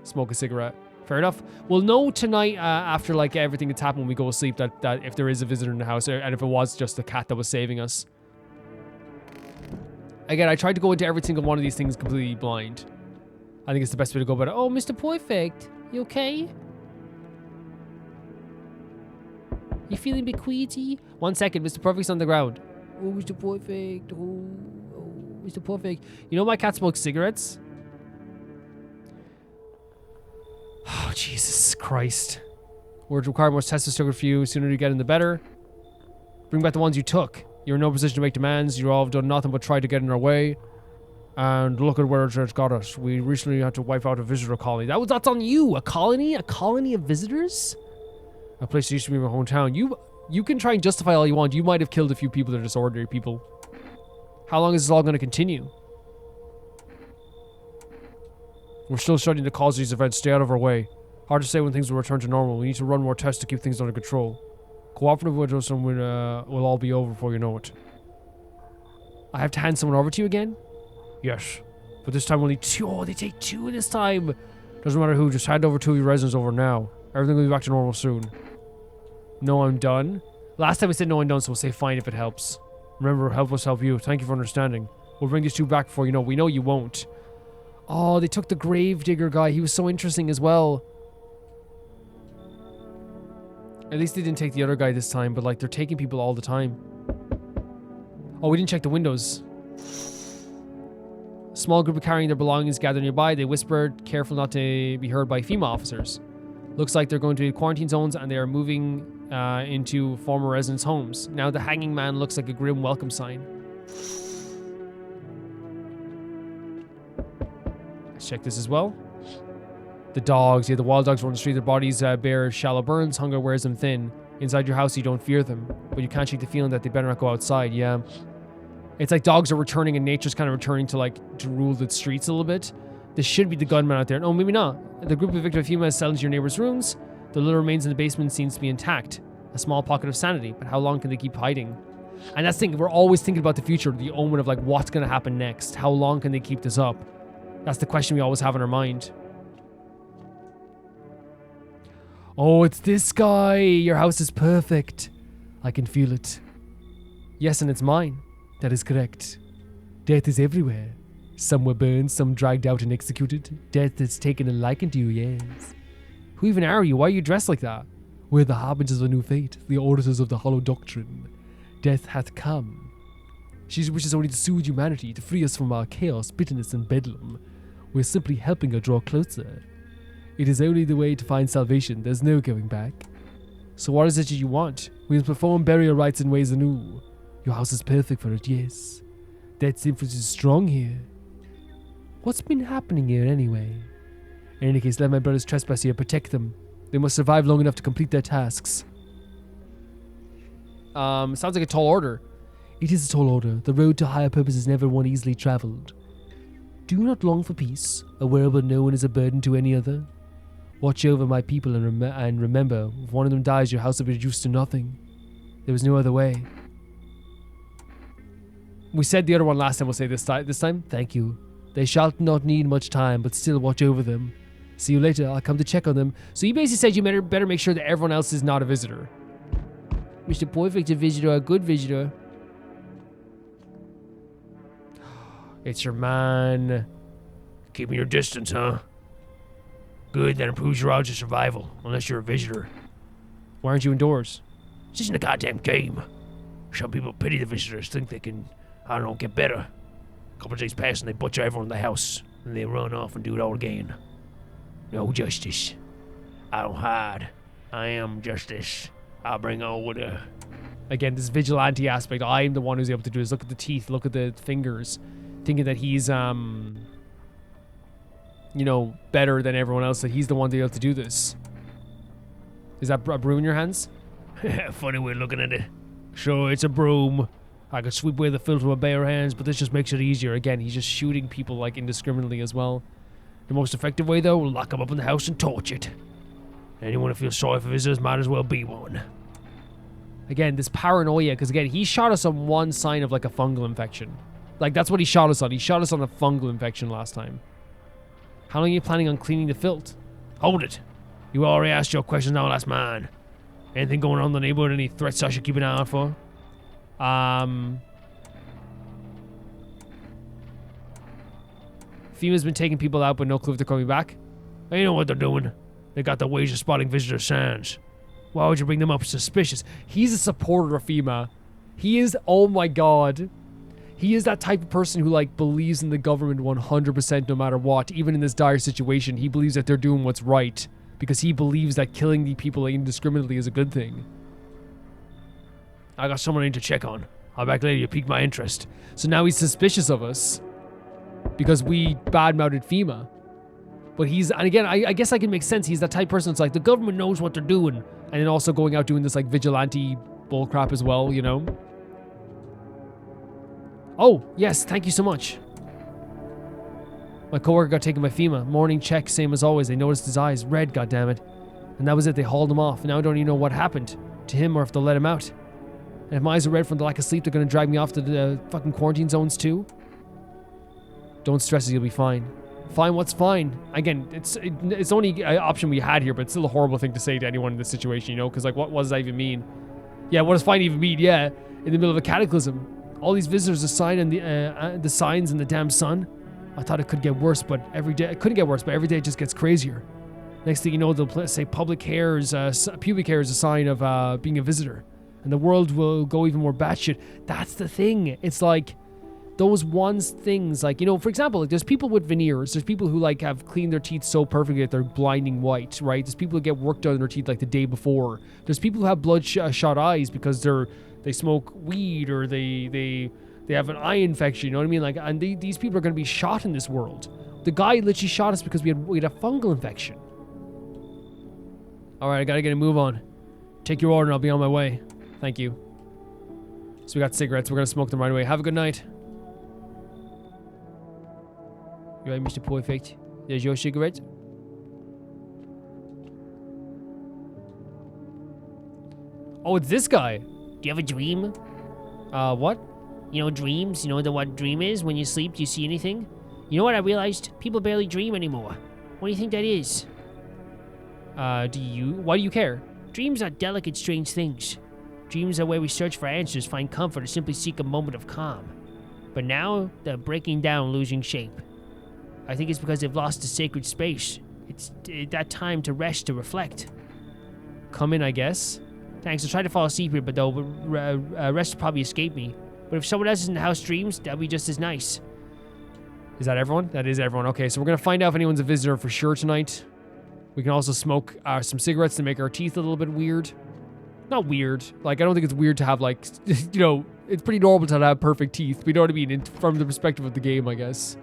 S1: smoke a cigarette. Fair enough. We'll know tonight after like everything that's happened when we go to sleep that if there is a visitor in the house and if it was just the cat that was saving us. Again, I tried to go into every single one of these things completely blind. I think it's the best way to go about it. Oh, Mr. Perfect, you okay? You feeling a bit queasy? 1 second, Mr. Perfect's on the ground. Oh, Mr. Perfect. Oh, Mr. Perfect. You know my cat smokes cigarettes? Oh, Jesus Christ. Words require more tests to for you. Sooner you get in, the better. Bring back the ones you took. You're in no position to make demands. You all have done nothing but try to get in our way. And look at where it's got us. We recently had to wipe out a visitor colony. That's on you. A colony? A colony of visitors? A place that used to be my hometown. You can try and justify all you want. You might have killed a few people that are just ordinary people. How long is this all going to continue? We're still studying the cause of these events. Stay out of our way. Hard to say when things will return to normal. We need to run more tests to keep things under control. Cooperative with us and we'll all be over before you know it. I have to hand someone over to you again? Yes. But this time we'll need 2. Oh, they take 2 this time. Doesn't matter who. Just hand over 2 of your residents over now. Everything will be back to normal soon. No, I'm done. Last time we said no, I'm done, so we'll say fine if it helps. Remember, help us help you. Thank you for understanding. We'll bring these 2 back before you know. We know you won't. Oh, they took the gravedigger guy. He was so interesting as well. At least they didn't take the other guy this time, but like they're taking people all the time. Oh, we didn't check the windows. A small group of carrying their belongings gathered nearby. They whispered, careful not to be heard by female officers. Looks like they're going to quarantine zones and they are moving into former residents' homes. Now the hanging man looks like a grim welcome sign. Let's check this as well. The dogs, yeah, the wild dogs run the street. Their bodies bear shallow burns. Hunger wears them thin. Inside your house, you don't fear them, but you can't shake the feeling that they better not go outside. Yeah, it's like dogs are returning and nature's kind of returning to like to rule the streets a little bit. This should be the gunman out there. No, maybe not. The group of victim females settled into your neighbor's rooms. The little remains in the basement seems to be intact. A small pocket of sanity, but how long can they keep hiding? And that's the thing. We're always thinking about the future, the omen of like what's going to happen next. How long can they keep this up? That's the question we always have in our mind. Oh, it's this guy. Your house is perfect. I can feel it. Yes, and it's mine. That is correct. Death is everywhere. Some were burned, some dragged out and executed. Death has taken a liking to you, yes. Who even are you? Why are you dressed like that? We're the harbingers of a new fate, the auditors of the hollow doctrine. Death hath come. She wishes only to soothe humanity, to free us from our chaos, bitterness, and bedlam. We're simply helping her draw closer. It is only the way to find salvation. There's no going back. So what is it you want? We must perform burial rites in ways anew. Your house is perfect for it, yes. Death's influence is strong here. What's been happening here anyway? In any case, let my brothers trespass here. Protect them. They must survive long enough to complete their tasks. Sounds like a tall order. It is a tall order. The road to higher purpose is never one easily travelled. Do you not long for peace, a world where no one is a burden to any other? Watch over my people and remember, if one of them dies, your house will be reduced to nothing. There was no other way. We said the other one last time, we'll say this time. Thank you. They shall not need much time, but still watch over them. See you later, I'll come to check on them. So you basically said you better make sure that everyone else is not a visitor. Mr. Perfect, a visitor, a good visitor. It's your man.
S2: Keeping your distance, huh? Good, that improves your odds of survival, unless you're a visitor.
S1: Why aren't you indoors?
S2: This isn't a goddamn game. Some people pity the visitors, think they can, I don't know, get better. A couple of days pass and they butcher everyone in the house, and they run off and do it all again. No justice. I don't hide. I am justice. I'll bring order.
S1: Again, this vigilante aspect. I'm the one who's able to do this. Look at the teeth. Look at the fingers. Thinking that he's, you know, better than everyone else. That he's the one to be able to do this. Is that a broom in your hands?
S2: Funny way of looking at it. Sure, it's a broom. I could sweep away the filth with my bare hands, but this just makes it easier.
S1: Again, he's just shooting people, like, indiscriminately as well.
S2: The most effective way, though, will lock them up in the house and torch it. Anyone who feels sorry for visitors might as well be one.
S1: Again, this paranoia, because again, he shot us on one sign of like a fungal infection. Like, that's what he shot us on. He shot us on a fungal infection last time. How long are you planning on cleaning the filth?
S2: Hold it. You already asked your questions now, last man. Anything going on in the neighborhood? Any threats I should keep an eye out for?
S1: FEMA's been taking people out, but no clue if they're coming back.
S2: They know what they're doing. They got the ways of spotting visitor signs. Why would you bring them up suspicious?
S1: He's a supporter of FEMA. He is, oh my god. He is that type of person who, like, believes in the government 100% no matter what. Even in this dire situation, he believes that they're doing what's right. Because he believes that killing the people indiscriminately is a good thing.
S2: I got someone I need to check on. I'll back later, you piqued my interest.
S1: So now he's suspicious of us. Because we badmouthed FEMA. But he's, and again, I guess I can make sense. He's that type of person that's like, the government knows what they're doing. And then also going out doing this, like, vigilante bullcrap as well, you know? Oh, yes, thank you so much. My coworker got taken by FEMA. Morning check, same as always. They noticed his eyes red, goddammit. And that was it. They hauled him off. Now I don't even know what happened to him or if they'll let him out. And if my eyes are red from the lack of sleep, they're going to drag me off to the fucking quarantine zones too. Don't stress it, you'll be fine. Fine, what's fine? Again, it's the only option we had here, but it's still a horrible thing to say to anyone in this situation, you know? Because, like, what does that even mean? Yeah, what does fine even mean? Yeah, in the middle of a cataclysm. All these visitors are signing the signs in the damn sun. I thought it could get worse, but every day it couldn't get worse, but every day it just gets crazier. Next thing you know, they'll say pubic hair is a sign of being a visitor, and the world will go even more batshit. That's the thing. It's like those things, like, you know, for example, like, there's people with veneers. There's people who, like, have cleaned their teeth so perfectly that they're blinding white, right? There's people who get work done on their teeth like the day before. There's people who have bloodshot eyes because they smoke weed or they have an eye infection, you know what I mean? Like, and these people are going to be shot in this world. The guy literally shot us because we had a fungal infection. All right, I got to get a move on. Take your order and I'll be on my way. Thank you. So we got cigarettes. We're going to smoke them right away. Have a good night. You right, Mr. Perfect? There's your cigarette. Oh, it's this guy.
S2: Do you have a dream?
S1: What?
S2: You know, dreams? You know what dream is? When you sleep, do you see anything? You know what I realized? People barely dream anymore. What do you think that is?
S1: Why do you care?
S2: Dreams are delicate, strange things. Dreams are where we search for answers, find comfort, or simply seek a moment of calm. But now, they're breaking down, losing shape. I think it's because they've lost the sacred space. It's that time to rest, to reflect.
S1: Come in, I guess.
S2: Thanks, I tried to fall asleep here, but rest will probably escape me. But if someone else in the house dreams, that'll be just as nice.
S1: Is that everyone? That is everyone. Okay, so we're going to find out if anyone's a visitor for sure tonight. We can also smoke some cigarettes to make our teeth a little bit weird. Not weird. Like, I don't think it's weird to have, like, you know, it's pretty normal to have perfect teeth. We know what I mean from the perspective of the game, I guess.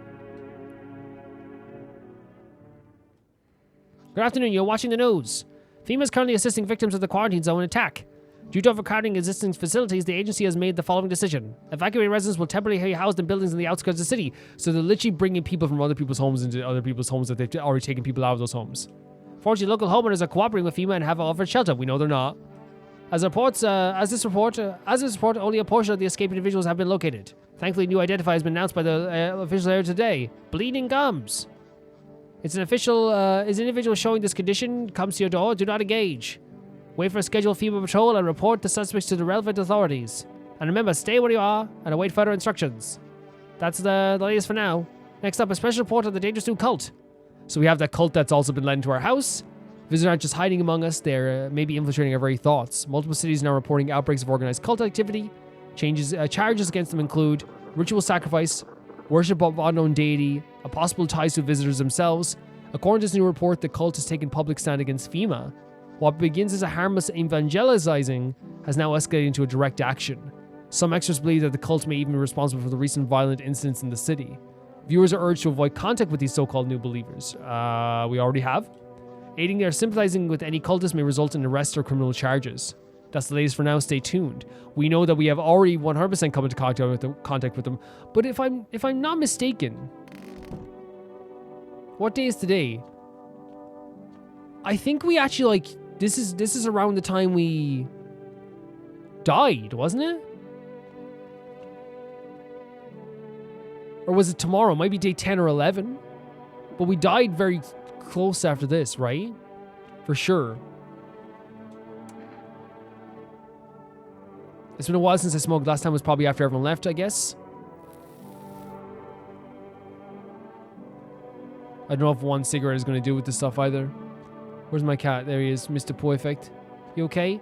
S2: Good afternoon, you're watching the news. FEMA is currently assisting victims of the quarantine zone attack. Due to overcrowding existing facilities, the agency has made the following decision. Evacuated residents will temporarily be housed in buildings in the outskirts of the city. So they're literally bringing people from other people's homes into other people's homes that they've already taken people out of those homes. Fortunately, local homeowners are cooperating with FEMA and have offered shelter. We know they're not. As this report, only a portion of the escaped individuals have been located. Thankfully, new identifier has been announced by the officials here today. Bleeding gums. Is an individual showing this condition comes to your door, do not engage. Wait for a scheduled FEMA patrol and report the suspects to the relevant authorities. And remember, stay where you are and await further instructions. That's the latest for now. Next up, a special report on the dangerous new cult. So we have that cult that's also been led into our house. Visitors aren't just hiding among us, they're maybe infiltrating our very thoughts. Multiple cities now reporting outbreaks of organized cult activity. Charges against them include ritual sacrifice, worship of unknown deity, a possible ties to visitors themselves. According to this new report, the cult has taken public stand against FEMA. What begins as a harmless evangelizing has now escalated into a direct action. Some experts believe that the cult may even be responsible for the recent violent incidents in the city. Viewers are urged to avoid contact with these so-called new believers. We already have. Aiding or sympathizing with any cultist may result in arrest or criminal charges. That's the latest for now. Stay tuned. We know that we have already 100% come into contact with them. But if I'm not mistaken, what day is today? I think we actually, like, this is around the time we
S1: died, wasn't it? Or was it tomorrow? It might be day 10 or 11. But we died very close after this, right? For sure. It's been a while since I smoked. Last time was probably after everyone left, I guess. I don't know if one cigarette is going to do with this stuff either. Where's my cat? There he is, Mr. Perfect. You okay?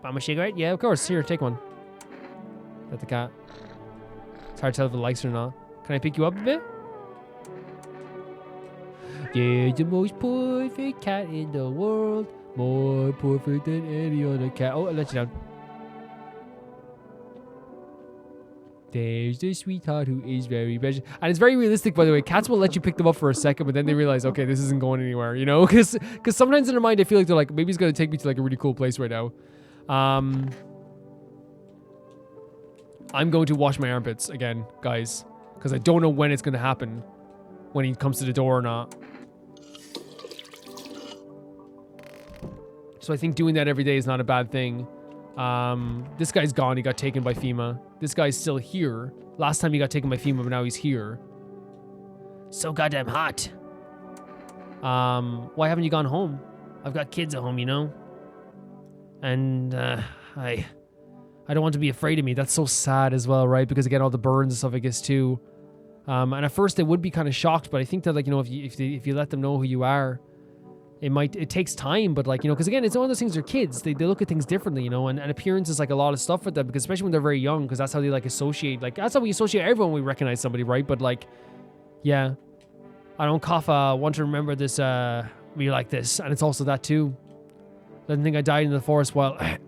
S2: Buy my cigarette?
S1: Yeah, of course. Here, take one. Got the cat. It's hard to tell if it likes it or not. Can I pick you up a bit? You're the most perfect cat in the world. More perfect than any other cat. Oh, I let you down. There's the sweetheart who is very special. And it's very realistic, by the way. Cats will let you pick them up for a second, but then they realize, okay, this isn't going anywhere, you know? Because sometimes in their mind, they feel like they're like, maybe he's going to take me to like a really cool place right now. I'm going to wash my armpits again, guys. Because I don't know when it's going to happen. When he comes to the door or not. So I think doing that every day is not a bad thing. This guy's gone. He got taken by FEMA. This guy's still here. Last time he got taken by FEMA, but now he's here.
S2: So goddamn hot.
S1: Why haven't you gone home?
S2: I've got kids at home, you know? And, I don't want to be afraid of me.
S1: That's so sad as well, right? Because again, all the burns and stuff, I guess, too. And at first they would be kind of shocked, but I think that, like, you know, if you let them know who you are, it takes time, but like, you know, because again, it's one of those things, they're kids. They look at things differently, you know, and appearance is like a lot of stuff with them, because especially when they're very young, because that's how they like associate, like, that's how we associate everyone when we recognize somebody, right? But like, yeah, I don't cough, want to remember this, me like this, and it's also that too. I didn't think I died in the forest while, and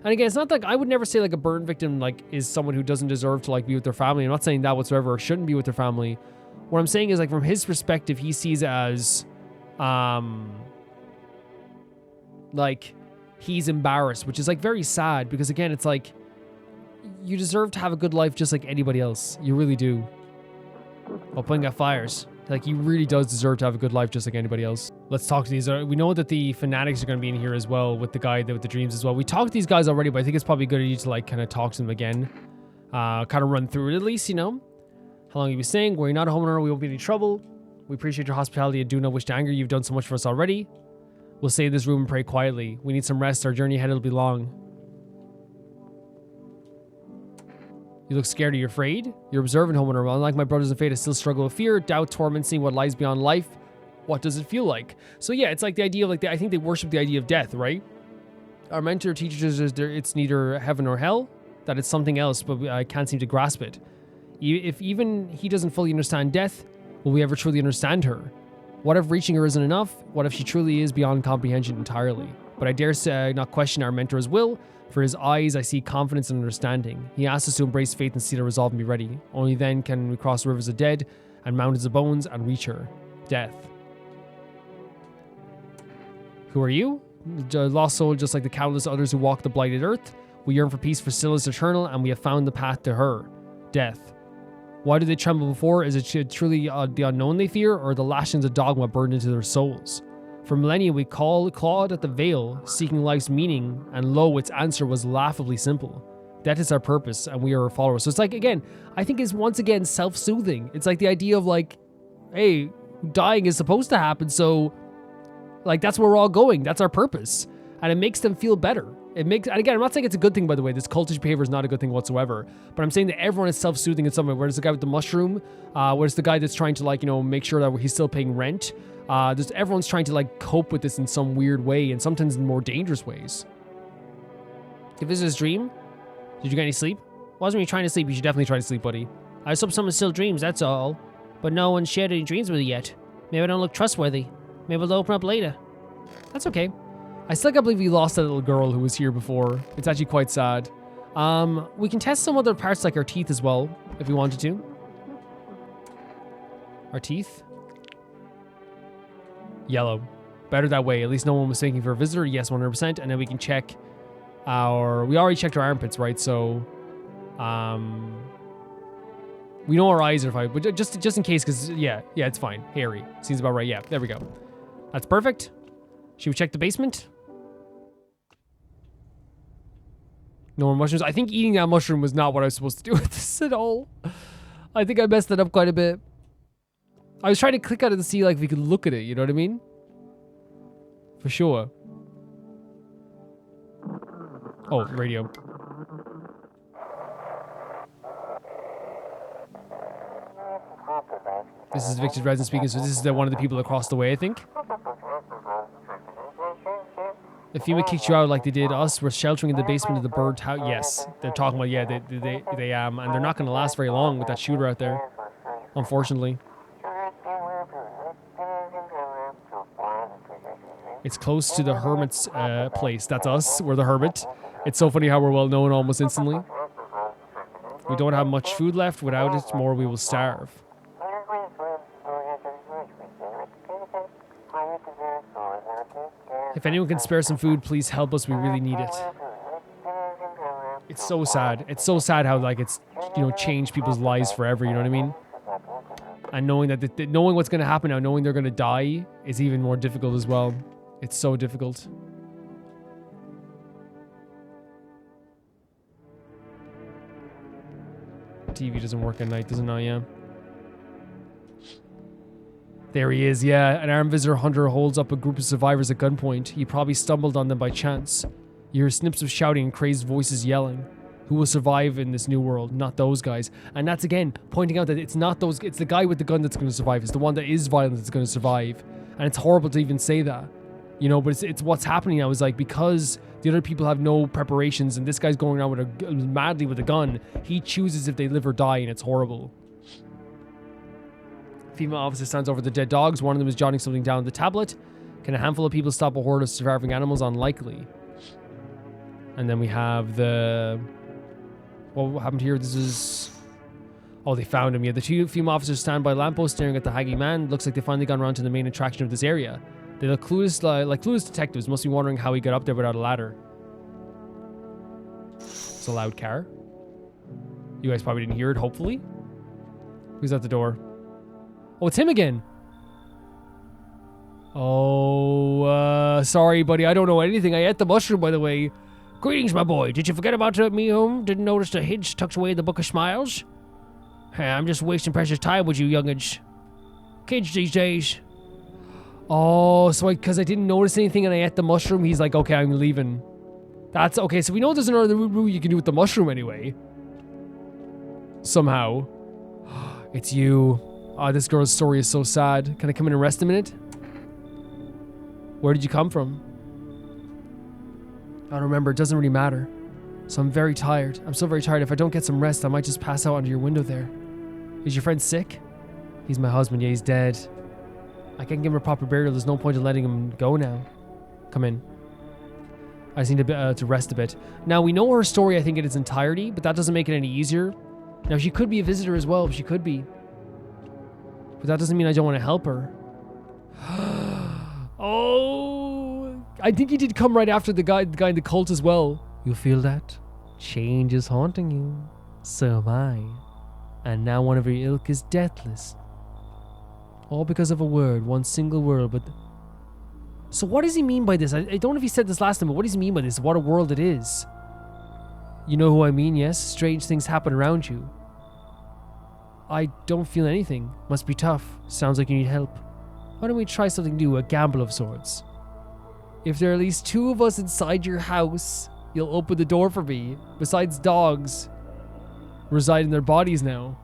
S1: again, it's not like, I would never say like a burn victim, like, is someone who doesn't deserve to like be with their family. I'm not saying that whatsoever, or shouldn't be with their family. What I'm saying is, like, from his perspective, he sees it as, like, he's embarrassed, which is like very sad, because again, it's like, you deserve to have a good life just like anybody else. You really do. While putting out fires. Like, he really does deserve to have a good life just like anybody else. Let's talk to these. We know that the fanatics are going to be in here as well, with the guy with the dreams as well. We talked to these guys already, but I think it's probably good of you to like kind of talk to them again. Kind of run through it at least, you know. How long you been staying? Were you not a homeowner? We won't be in any trouble. We appreciate your hospitality and do not wish to anger you. You've done so much for us already. We'll stay in this room and pray quietly. We need some rest. Our journey ahead will be long. You look scared. Are you afraid? You're observant, homeowner. Well, unlike my brothers in faith, I still struggle with fear, doubt, torment, seeing what lies beyond life. What does it feel like? So yeah, it's like the idea of like, I think they worship the idea of death, right? Our mentor teaches us it's neither heaven or hell, that it's something else, but I can't seem to grasp it. If even he doesn't fully understand death, will we ever truly understand her? What if reaching her isn't enough? What if she truly is beyond comprehension entirely? But I dare say not question our mentor's will. For his eyes, I see confidence and understanding. He asks us to embrace faith and see the resolve and be ready. Only then can we cross rivers of dead and mountains of bones and reach her. Death. Who are you? A lost soul, just like the countless others who walk the blighted earth. We yearn for peace, for still is eternal, and we have found the path to her. Death. Why do they tremble before? Is it truly the unknown they fear, or the lashings of dogma burned into their souls? For millennia we clawed at the veil, seeking life's meaning, and lo, its answer was laughably simple. That is our purpose, and we are her followers. So it's like, again, I think it's once again self-soothing. It's like the idea of like, hey, dying is supposed to happen, so like that's where we're all going. That's our purpose. And it makes them feel better. And again, I'm not saying it's a good thing, by the way. This cultish behavior is not a good thing whatsoever. But I'm saying that everyone is self-soothing in some way. Where's the guy with the mushroom? Where's the guy that's trying to, like, you know, make sure that he's still paying rent? Everyone's trying to, like, cope with this in some weird way, and sometimes in more dangerous ways. If this is a dream, did you get any sleep? Wasn't really trying to sleep. You should definitely try to sleep, buddy.
S2: I just hope someone still dreams, that's all. But no one shared any dreams with me yet. Maybe I don't look trustworthy. Maybe they'll open up later.
S1: That's okay. I still can't believe we lost that little girl who was here before. It's actually quite sad. We can test some other parts like our teeth as well, if we wanted to. Our teeth. Yellow. Better that way. At least no one was thinking for a visitor. Yes, 100%. And then we can check our... We already checked our armpits, right? So, we know our eyes are fine. But just in case, because, yeah, it's fine. Hairy. Seems about right. Yeah, there we go. That's perfect. Should we check the basement? No more mushrooms. I think eating that mushroom was not what I was supposed to do with this at all. I think I messed it up quite a bit. I was trying to click on it to see like if we could look at it, you know what I mean? For sure. Oh, radio. This is Victor's resident speaking, so this is one of the people across the way, I think. If FEMA kicked you out like they did us, we're sheltering in the basement of the bird house. Yes, they're talking about, yeah, they and they're not going to last very long with that shooter out there, unfortunately. It's close to the hermit's place. That's us. We're the hermit. It's so funny how we're well known almost instantly. We don't have much food left. Without it, more we will starve. If anyone can spare some food, please help us. We really need it. It's so sad. It's so sad how like it's, you know, changed people's lives forever. You know what I mean? And knowing that knowing what's going to happen now, knowing they're going to die, is even more difficult as well. It's so difficult. TV doesn't work at night, does it not? Yeah. There he is, yeah. An armed visitor hunter holds up a group of survivors at gunpoint. He probably stumbled on them by chance. You hear snips of shouting and crazed voices yelling. Who will survive in this new world? Not those guys. And that's again pointing out that it's not those. It's the guy with the gun that's going to survive. It's the one that is violent that's going to survive. And it's horrible to even say that, you know. But it's what's happening now is like because the other people have no preparations and this guy's going around with madly with a gun. He chooses if they live or die, and it's horrible. Female officer stands over the dead dogs. One of them is jotting something down on the tablet. Can a handful of people stop a horde of surviving animals? Unlikely. And then we have the... What happened here? This is... Oh, they found him. Yeah, the two female officers stand by a lamppost staring at the haggy man. Looks like they've finally gone around to the main attraction of this area. They look clueless, like clueless detectives. Must be wondering how he got up there without a ladder. It's a loud car. You guys probably didn't hear it, hopefully. Who's at the door? Oh, it's him again. Oh, sorry, buddy. I don't know anything. I ate the mushroom, by the way.
S2: Greetings, my boy. Did you forget about me home? Didn't notice the hinge tucked away in the Book of Smiles? Hey, I'm just wasting precious time with you youngins. Kids these days.
S1: Oh, so because I didn't notice anything and I ate the mushroom, he's like, okay, I'm leaving. That's okay. So we know there's another route you can do with the mushroom anyway. Somehow. It's you. Oh, this girl's story is so sad. Can I come in and rest a minute? Where did you come from? I don't remember. It doesn't really matter. So I'm very tired. I'm so very tired. If I don't get some rest, I might just pass out under your window there. Is your friend sick? He's my husband. Yeah, he's dead. I can't give him a proper burial. There's no point in letting him go now. Come in. I just need to rest a bit. Now, we know her story, I think, in its entirety, but that doesn't make it any easier. Now, she could be a visitor as well. She could be. But that doesn't mean I don't want to help her. Oh, I think he did come right after the guy in the cult as well. You feel that? Change is haunting you. So am I. And now one of your ilk is deathless. All because of a word, one single word, but... So what does he mean by this? I don't know if he said this last time, but what does he mean by this? What a world it is. You know who I mean, yes? Strange things happen around you. I don't feel anything. Must be tough. Sounds like you need help. Why don't we try something new, a gamble of sorts? If there are at least 2 of us inside your house, you'll open the door for me. Besides dogs reside in their bodies now.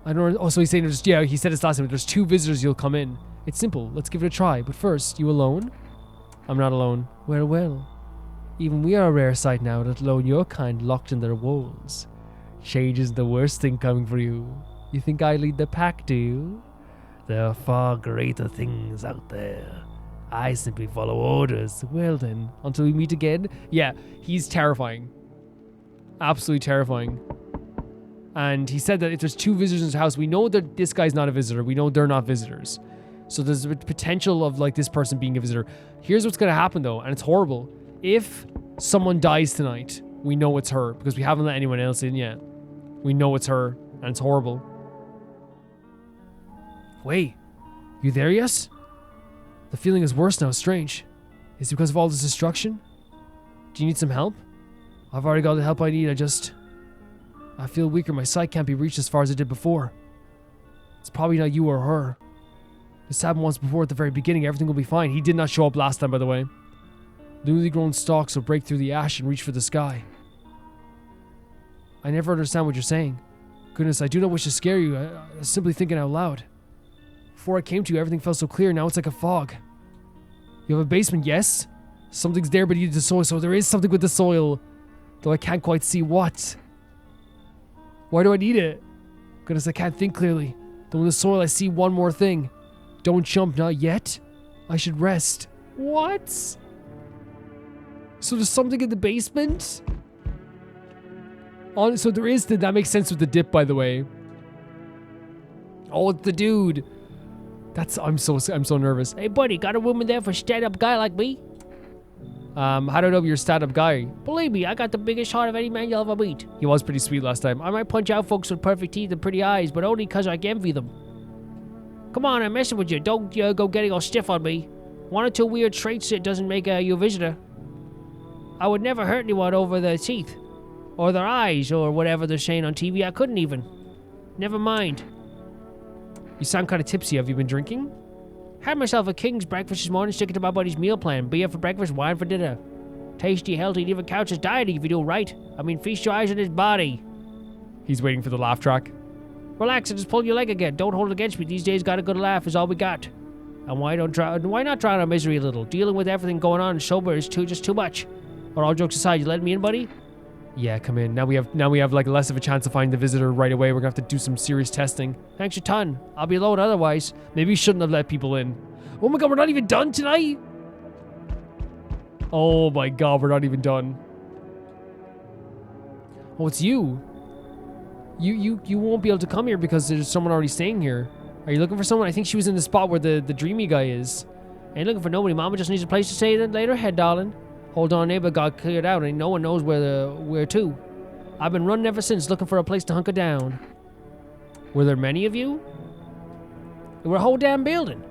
S1: I don't know. Oh, so he's saying there's, yeah, he said this last time. If there's 2 visitors, you'll come in. It's simple. Let's give it a try. But first, you alone? I'm not alone. Well, well. Even we are a rare sight now, let alone your kind locked in their walls. Change is the worst thing coming for you. You think I lead the pack, do you? There are far greater things out there. I simply follow orders. Well then, until we meet again. Yeah, he's terrifying. Absolutely terrifying. And he said that if there's 2 visitors in his house, we know that this guy's not a visitor. We know they're not visitors. So there's a potential of like this person being a visitor. Here's what's going to happen though, and it's horrible. If someone dies tonight, we know it's her because we haven't let anyone else in yet. We know it's her, and it's horrible. Wait, you there, yes? The feeling is worse now, strange. Is it because of all this destruction? Do you need some help? I've already got the help I need. I feel weaker. My sight can't be reached as far as it did before. It's probably not you or her. This happened once before at the very beginning. Everything will be fine. He did not show up last time, by the way. Newly grown stalks will break through the ash and reach for the sky. I never understand what you're saying. Goodness, I do not wish to scare you. I was simply thinking out loud. Before I came to you, everything felt so clear. Now it's like a fog. You have a basement, yes? Something's there beneath the soil, so there is something with the soil. Though I can't quite see what. Why do I need it? Goodness, I can't think clearly. Though in the soil I see one more thing. Don't jump, not yet. I should rest. What? So there's something in the basement? So there is, that makes sense with the dip, by the way. Oh, it's the dude. I'm so nervous.
S2: Hey, buddy, got a room in there for a stand-up guy like me?
S1: How do I know you're a stand-up guy?
S2: Believe me, I got the biggest heart of any man you'll ever meet.
S1: He was pretty sweet last time.
S2: I might punch out folks with perfect teeth and pretty eyes, but only because I envy them. Come on, I'm messing with you. Don't go getting all stiff on me. One or two weird traits, it doesn't make you a visitor. I would never hurt anyone over their teeth. Or their eyes, or whatever they're saying on TV. I couldn't even. Never mind.
S1: You sound kind of tipsy. Have you been drinking?
S2: Had myself a king's breakfast this morning, sticking to my buddy's meal plan. Beer for breakfast, wine for dinner. Tasty, healthy, and even counts as dieting if you do it right. I mean, feast your eyes on his body.
S1: He's waiting for the laugh track.
S2: Relax and just pull your leg again. Don't hold it against me. These days, got a good laugh is all we got. And why not drown our misery a little? Dealing with everything going on sober is just too much. But all jokes aside, you letting me in, buddy?
S1: Yeah, come in. Now we have like less of a chance to find the visitor right away. We're gonna have to do some serious testing.
S2: Thanks a ton. I'll be alone otherwise.
S1: Maybe we shouldn't have let people in. Oh my god, we're not even done tonight? Oh my god, we're not even done. Oh, it's you. You won't be able to come here because there's someone already staying here. Are you looking for someone? I think she was in the spot where the dreamy guy is.
S2: Ain't looking for nobody. Mama just needs a place to stay and lay her head, darling. Hold on, neighbor got cleared out and no one knows where to. I've been running ever since, looking for a place to hunker down.
S1: Were there many of you?
S2: There were a whole damn building.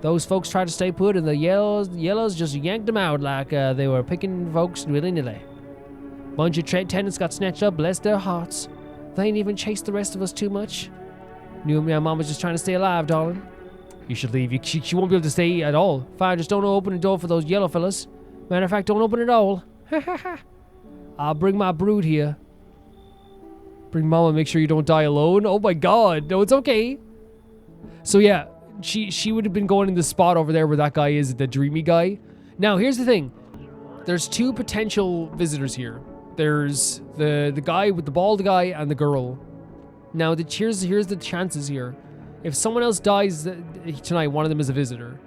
S2: Those folks tried to stay put and the yellows just yanked them out like they were picking folks willy-nilly. Bunch of tenants got snatched up, bless their hearts. They ain't even chased the rest of us too much. Knew my mom was just trying to stay alive, darling.
S1: You should leave. She won't be able to stay at all.
S2: Fine, just don't open the door for those yellow fellas. Matter of fact, don't open it all. I'll bring my brood here.
S1: Bring mama, make sure you don't die alone. Oh my god. No, it's okay. So yeah, she would have been going in the spot over there where that guy is, the dreamy guy. Now, here's the thing. There's two potential visitors here. There's the guy with the bald guy and the girl. Now, here's the chances here. If someone else dies tonight, one of them is a visitor.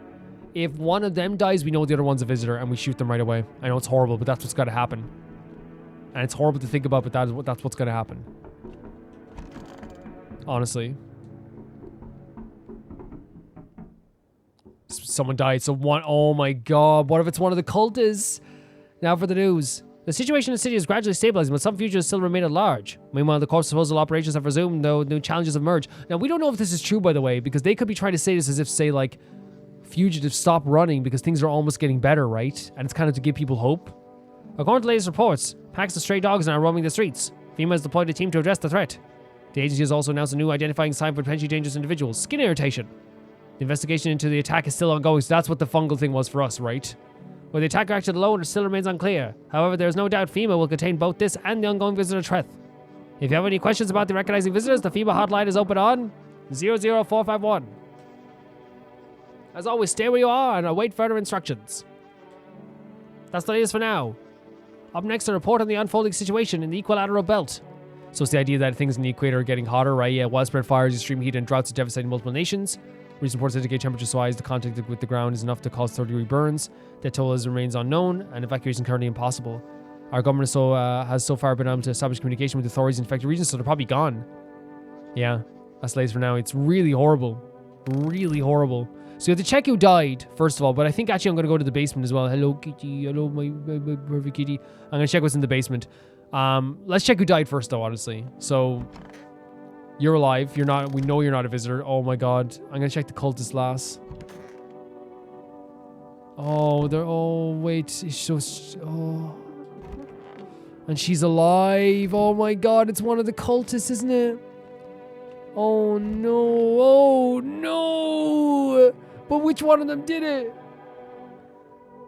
S1: If one of them dies, we know the other one's a visitor, and we shoot them right away. I know it's horrible, but that's what's got to happen. And it's horrible to think about, but that's what's going to happen. Honestly. Someone died, so one... Oh my god, what if it's one of the cultists? Now for the news.
S2: The situation in the city is gradually stabilizing, but some fugitives still remain at large. Meanwhile, the court's supposed operations have resumed, though new challenges have emerged.
S1: Now, we don't know if this is true, by the way, because they could be trying to say this as if, say, like... fugitives stop running because things are almost getting better, right? And it's kind of to give people hope.
S2: According to latest reports, packs of stray dogs are now roaming the streets. FEMA has deployed a team to address the threat. The agency has also announced a new identifying sign for potentially dangerous individuals: skin irritation. The investigation into the attack is still ongoing, so that's what the fungal thing was for us, right? Whether the attacker acted alone still remains unclear. However, there is no doubt FEMA will contain both this and the ongoing visitor threat. If you have any questions about the recognizing visitors, the FEMA hotline is open on 00451. As always, stay where you are and await further instructions. That's the latest for now. Up next, a report on the unfolding situation in the equilateral belt.
S1: So it's the idea that things in the equator are getting hotter, right? Yeah, widespread fires, extreme heat, and droughts are devastating multiple nations. Recent reports indicate temperature so high as the contact with the ground is enough to cause third-degree burns. Death toll remains unknown, and evacuation currently impossible. Our government has so far been able to establish communication with authorities in affected regions, so they're probably gone. Yeah, that's the latest for now. It's really horrible. Really horrible. So you have to check who died, first of all, but I think actually I'm going to go to the basement as well. Hello, kitty. Hello, my perfect kitty. I'm going to check what's in the basement. Let's check who died first, though, honestly. So, you're alive. You're not. We know you're not a visitor. Oh, my God. I'm going to check the cultist last. Oh, they're... Oh, wait. It's so... Oh. And she's alive. Oh my god, it's one of the cultists, isn't it? Oh no. Oh no. But which one of them did it?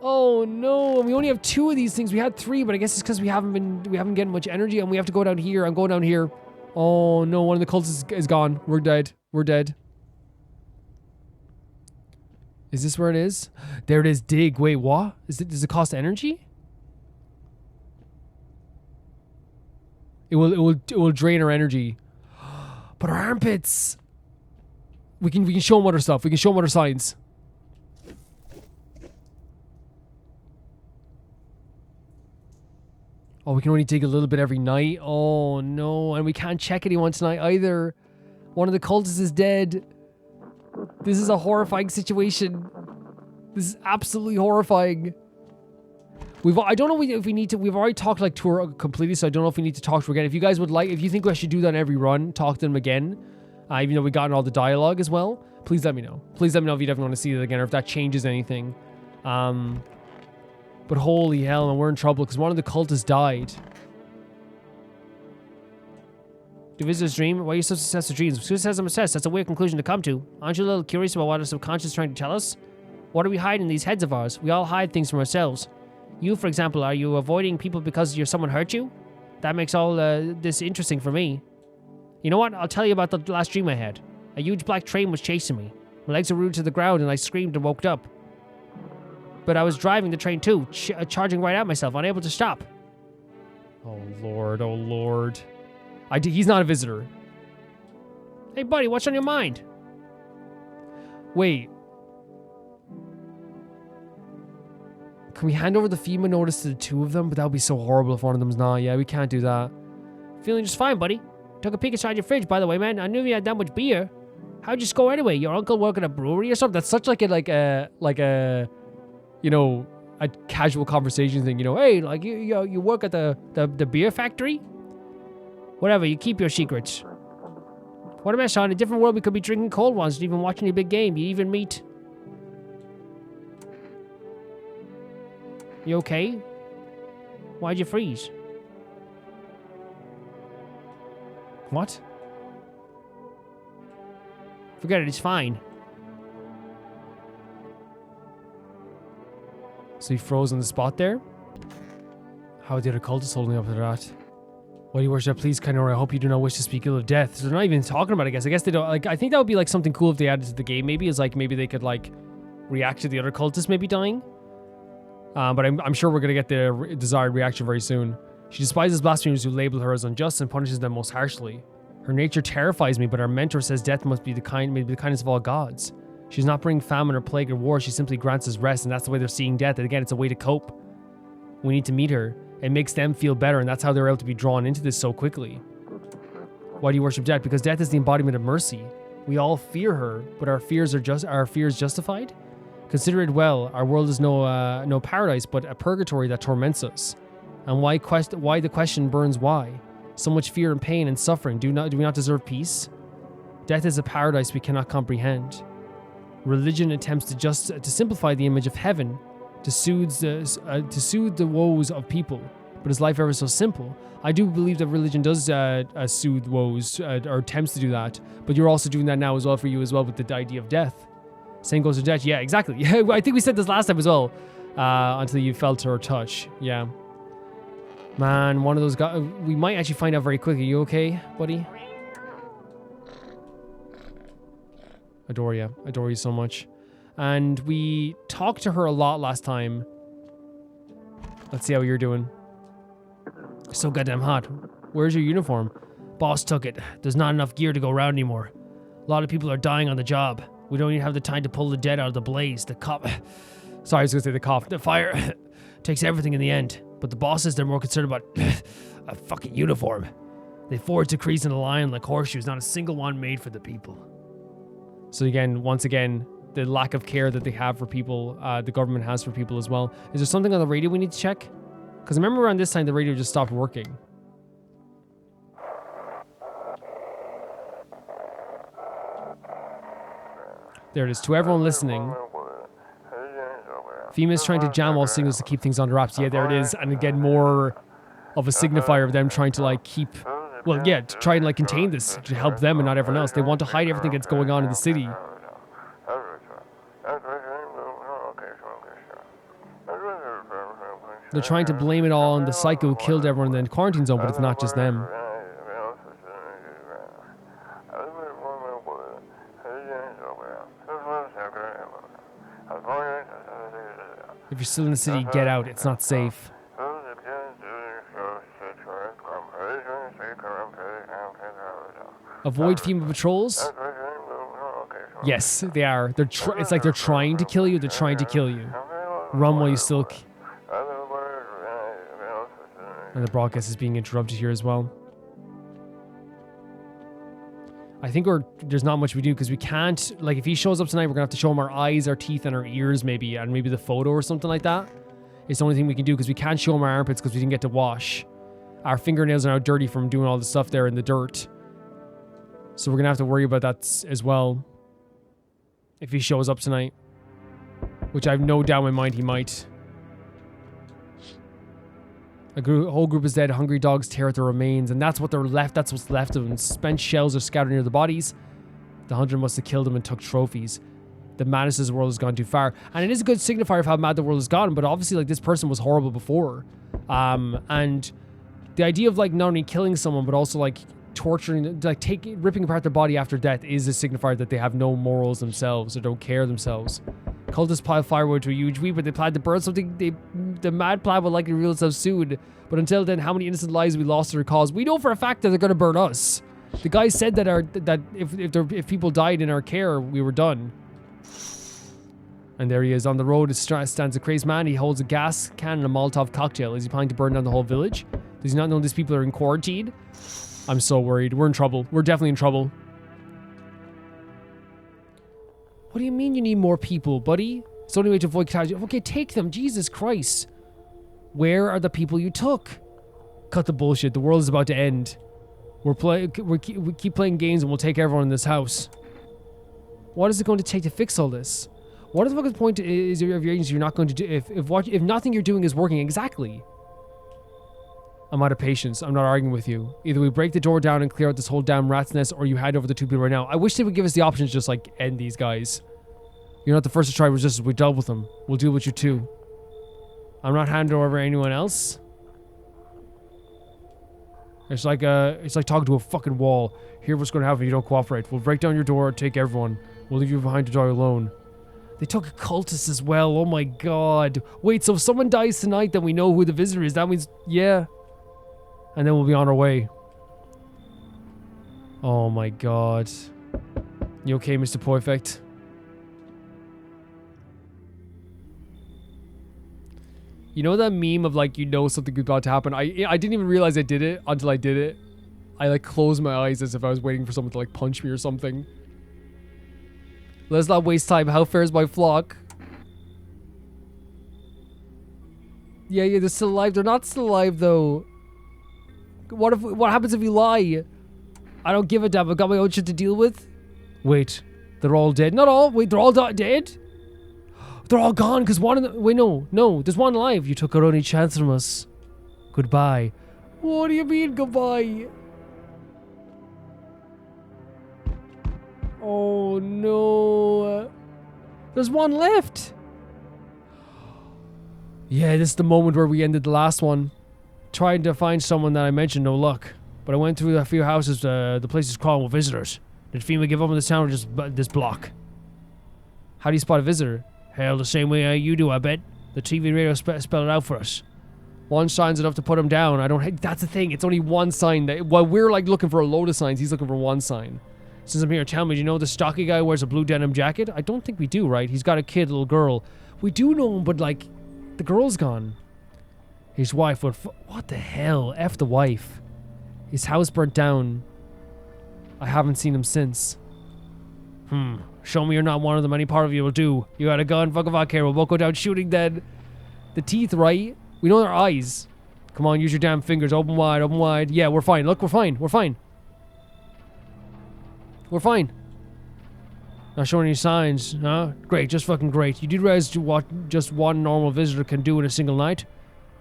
S1: Oh no. We only have 2 of these things. We had 3, but I guess it's because we haven't getting much energy and we have to go down here. I'm going down here. Oh no, one of the cultists is gone. We're dead. We're dead. Is this where it is? There it is. Dig. Wait, what? Does it cost energy? It will drain our energy. But our armpits. We can show them other stuff. We can show them other signs. Oh, we can only dig a little bit every night. Oh no, and we can't check anyone tonight either. One of the cultists is dead. This is a horrifying situation. This is absolutely horrifying. I don't know if we need to. We've already talked like to her completely, so I don't know if we need to talk to her again. If you guys would like, if you think I should do that on every run, talk to them again, even though we gotten all the dialogue as well. Please let me know. Please let me know if you definitely want to see it again, or if that changes anything. But holy hell, man, we're in trouble because one of the cultists died. Do visitors dream? Why are you so obsessed with dreams? Who says I'm obsessed? That's a weird conclusion to come to. Aren't you a little curious about what our subconscious is trying to tell us? What are we hiding in these heads of ours? We all hide things from ourselves. You, for example, are you avoiding people because someone hurt you? That makes all this interesting for me. You know what? I'll tell you about the last dream I had. A huge black train was chasing me. My legs were rooted to the ground and I screamed and woke up. But I was driving the train too, charging right at myself, unable to stop. Oh lord, oh lord. He's not a visitor. Hey buddy, what's on your mind? Wait. Can we hand over the FEMA notice to the 2 of them? But that would be so horrible if one of them's not. Yeah, we can't do that.
S2: Feeling just fine, buddy. Took a peek inside your fridge, by the way, man. I knew you had that much beer. How'd you score anyway? Your uncle work at a brewery or something?
S1: That's such like a you know, a casual conversation thing. You know, hey, like you work at the beer factory?
S2: Whatever, you keep your secrets. What a mess, son. In a different world, we could be drinking cold ones and even watching a big game. You even meet... You okay? Why'd you freeze?
S1: What?
S2: Forget it, it's fine.
S1: So he froze on the spot there? How are the other cultists holding up to that? Well, your worship, please, Kainora, I hope you do not wish to speak ill of death. So they're not even talking about it, I guess. I guess they don't, like, I think that would be, like, something cool if they added to the game, maybe, is, like, maybe they could, like, react to the other cultists maybe dying. But I'm sure we're gonna get the desired reaction very soon. She despises blasphemers who label her as unjust and punishes them most harshly. Her nature terrifies me, but our mentor says death must be the kindness of all gods. She's not bringing famine or plague or war, she simply grants us rest, and that's the way they're seeing death. And again, it's a way to cope. We need to meet her. It makes them feel better, and that's how they're able to be drawn into this so quickly. Why do you worship death? Because death is the embodiment of mercy. We all fear her, but our fears justified? Consider it well. Our world is no paradise, but a purgatory that torments us. And why the question burns why? So much fear and pain and suffering. Do we not deserve peace? Death is a paradise we cannot comprehend. Religion attempts to simplify the image of heaven, to soothe the woes of people. But is life ever so simple? I do believe that religion does soothe woes, or attempts to do that. But you're also doing that now as well for you as well with the idea of death. Same goes to death. Yeah, exactly. Yeah, I think we said this last time as well. Until you felt her touch. Yeah. Man, one of those guys. We might actually find out very quickly. You okay, buddy? Adore you. Adore you so much. And we talked to her a lot last time. Let's see how you're doing. So goddamn hot. Where's your uniform? Boss took it. There's not enough gear to go around anymore. A lot of people are dying on the job. We don't even have the time to pull the dead out of the blaze. The Sorry, I was going to say the cough. The fire takes everything in the end. But the bosses, they're more concerned about a fucking uniform. They forge decrees in a line like horseshoes, not a single one made for the people. So again, once again, the lack of care that they have for people, the government has for people as well. Is there something on the radio we need to check? Because I remember around this time the radio just stopped working. There it is. To everyone listening, FEMA is trying to jam all signals to keep things under wraps. Yeah, there it is. And again, more of a signifier of them trying to like keep, well, yeah, to try and like contain this, to help them and not everyone else. They want to hide everything that's going on in the city. They're trying to blame it all on the psycho who killed everyone in the quarantine zone, but it's not just them. If you're still in the city, get out. It's not safe. Avoid female patrols? Yes, they are. It's like they're trying to kill you. They're trying to kill you. Run while you still... And the broadcast is being interrupted here as well. I think there's not much we do because we can't... Like, if he shows up tonight, we're going to have to show him our eyes, our teeth, and our ears maybe. And maybe the photo or something like that. It's the only thing we can do because we can't show him our armpits because we didn't get to wash. Our fingernails are now dirty from doing all the stuff there in the dirt. So we're going to have to worry about that as well. If he shows up tonight. Which I have no doubt in my mind he might. A whole group is dead. Hungry dogs tear at the remains. And that's what they're left. That's what's left of them. Spent shells are scattered near the bodies. The hunter must have killed them and took trophies. The madness of the world has gone too far. And it is a good signifier of how mad the world has gone. But obviously, like, this person was horrible before. And the idea of, like, not only killing someone, but also, like, torturing, like, ripping apart their body after death is a signifier that they have no morals themselves or don't care themselves. Cultists pile firewood to a huge heap, but they plan to burn something. The mad plan will likely reveal itself soon. But until then, how many innocent lives we lost to their cause? We know for a fact that they're going to burn us. The guy said that if people died in our care, we were done. And there he is on the road. Stands a crazed man. He holds a gas can and a Molotov cocktail. Is he planning to burn down the whole village? Does he not know these people are in quarantine? I'm so worried. We're in trouble. We're definitely in trouble. What do you mean you need more people, buddy? It's the only way to avoid catastrophe. Okay, take them. Jesus Christ. Where are the people you took? Cut the bullshit. The world is about to end. We keep playing games and we'll take everyone in this house. What is it going to take to fix all this? What the fuck is the point of your agency you're not going to do if nothing you're doing is working? Exactly. I'm out of patience. I'm not arguing with you. Either we break the door down and clear out this whole damn rat's nest, or you hand over the two people right now. I wish they would give us the option to just, like, end these guys. You're not the first to try resistance. We dealt with them. We'll deal with you too. I'm not handing over anyone else. It's like talking to a fucking wall. Hear what's going to happen if you don't cooperate. We'll break down your door, take everyone. We'll leave you behind to die alone. They took a cultist as well. Oh my god. Wait, so if someone dies tonight, then we know who the visitor is. That means, yeah. And then we'll be on our way. Oh my god. You okay, Mr. Perfect? You know that meme of, like, you know something is about to happen? I didn't even realize I did it until I did it. I, like, closed my eyes as if I was waiting for someone to, like, punch me or something. Let's not waste time. How fares my flock? Yeah, they're still alive. They're not still alive, though. What happens if you lie? I don't give a damn. I've got my own shit to deal with. Wait, they're all dead. Not all. Wait, they're all dead? They're all gone because one of them... Wait, no. There's one alive. You took our only chance from us. Goodbye. What do you mean, goodbye? Oh, no. There's one left. Yeah, this is the moment where we ended the last one. Trying to find someone that I mentioned, no luck. But I went through a few houses. The place is crawling with visitors. Did FEMA give up on this town or just this block? How do you spot a visitor? Hell, the same way you do, I bet. The TV and radio spell it out for us. One sign's enough to put him down. That's the thing. It's only one sign. While we're, like, looking for a load of signs, he's looking for one sign. Since I'm here, tell me, do you know the stocky guy who wears a blue denim jacket? I don't think we do, right? He's got a kid, little girl. We do know him, but, like, the girl's gone. His wife would... What the hell? F the wife. His house burnt down. I haven't seen him since. Show me you're not one of them. Any part of you will do. You got a gun? Fuck if I care. We'll both go down shooting then. The teeth, right? We know their eyes. Come on, use your damn fingers. Open wide, open wide. Yeah, we're fine. Look, we're fine. We're fine. We're fine. Not showing any signs, huh? Great, just fucking great. You do realize what just one normal visitor can do in a single night?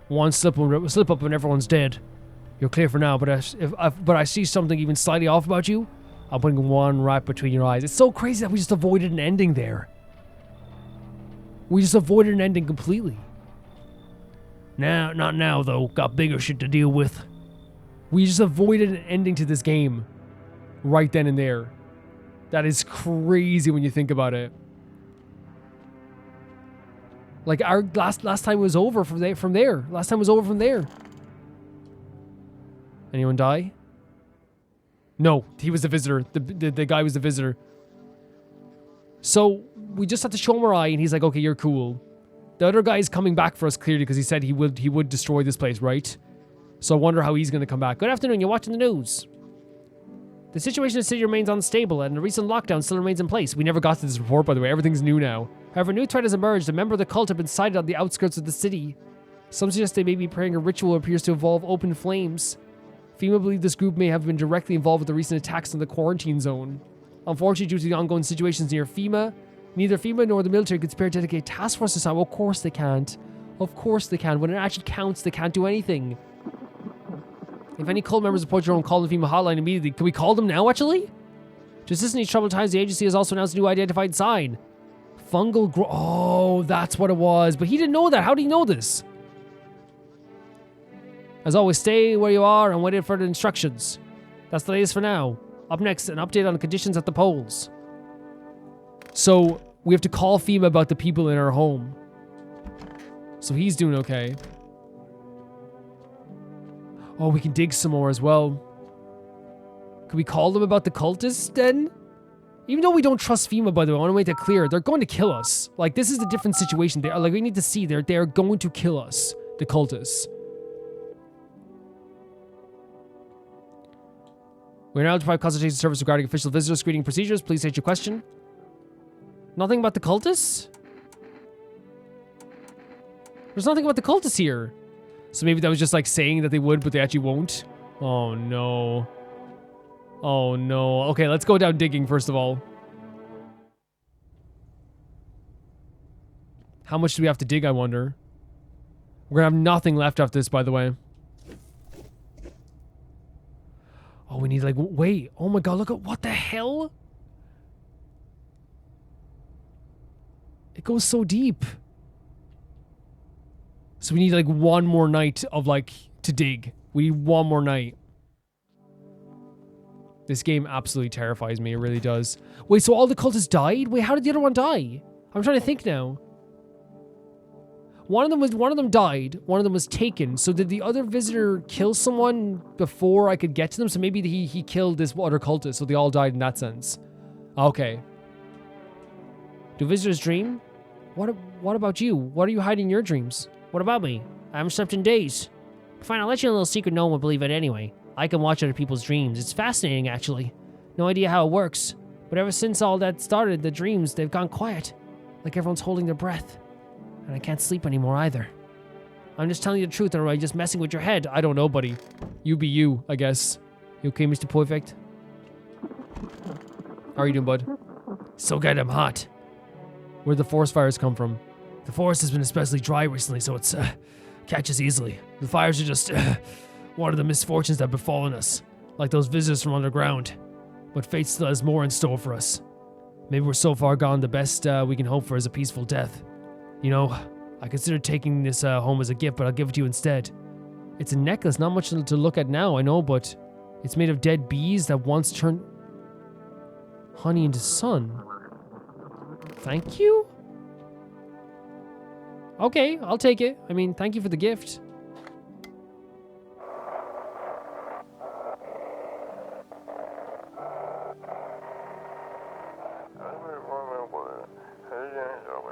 S1: One slip up and everyone's dead. You're clear for now, but if I see something even slightly off about you, I'm putting one right between your eyes. It's so crazy that we just avoided an ending there. We just avoided an ending completely. Now, not now though. Got bigger shit to deal with. We just avoided an ending to this game. Right then and there. That is crazy when you think about it. Like our last time was over from there. Last time was over from there. Anyone die? No, he was the visitor. The guy was the visitor. So we just had to show him our eye, and he's like, "Okay, you're cool." The other guy is coming back for us clearly because he said he would destroy this place, right? So I wonder how he's going to come back. Good afternoon. You're watching the news. The situation in the city remains unstable, and the recent lockdown still remains in place. We never got to this report, by the way. Everything's new now. However, a new threat has emerged. A member of the cult have been sighted on the outskirts of the city. Some suggest they may be praying a ritual that appears to involve open flames. FEMA believe this group may have been directly involved with the recent attacks on the quarantine zone. Unfortunately, due to the ongoing situations near FEMA, neither FEMA nor the military could spare dedicated task forces. So, of course they can't. Of course they can. When it actually counts, they can't do anything. If any cult members report your own, call the FEMA hotline immediately. Can we call them now, actually? To assist in these troubled times, the agency has also announced a new identified sign. Fungal grow. Oh, that's what it was. But he didn't know that. How did he know this? As always, stay where you are and wait for further instructions. That's the latest for now. Up next, an update on the conditions at the polls. So, we have to call FEMA about the people in our home. So he's doing okay. Oh, we can dig some more as well. Can we call them about the cultists then? Even though we don't trust FEMA, by the way, I want to make that clear. They're going to kill us. Like, this is a different situation. Like, we need to see they're going to kill us, the cultists. We're now to provide consultation service regarding official visitor screening procedures. Please state your question. Nothing about the cultists? There's nothing about the cultists here. So maybe that was just like saying that they would, but they actually won't. Oh no. Oh no. Okay, let's go down digging first of all. How much do we have to dig, I wonder? We're gonna have nothing left after this, by the way. Oh, we need like, wait. Oh my god, look at, what the hell? It goes so deep. So we need like one more night of like, to dig. We need one more night. This game absolutely terrifies me, it really does. Wait, so all the cultists died? Wait, how did the other one die? I'm trying to think now. One of them died, one of them was taken. So did the other visitor kill someone before I could get to them? So maybe he killed this other cultist, so they all died in that sense. Okay. Do visitors dream? What about you? What are you hiding in your dreams?
S2: What about me? I haven't slept in days. Fine, I'll let you in a little secret. No one will believe it anyway. I can watch other people's dreams. It's fascinating, actually. No idea how it works. But ever since all that started, the dreams, they've gone quiet. Like everyone's holding their breath. And I can't sleep anymore either. I'm just telling you the truth, or am I just messing with your head?
S1: I don't know, buddy. You be you, I guess. You okay, Mr. Perfect? How are you doing, bud?
S2: So goddamn hot.
S1: Where'd the forest fires come from?
S2: The forest has been especially dry recently, so it's catches easily. The fires are just one of the misfortunes that have befallen us, like those visitors from underground. But fate still has more in store for us. Maybe we're so far gone, the best we can hope for is a peaceful death. You know, I considered taking this home as a gift, but I'll give it to you instead. It's a necklace, not much to look at now, I know, but it's made of dead bees that once turned honey into sun. Thank you? Okay, I'll take it. I mean, thank you for the gift.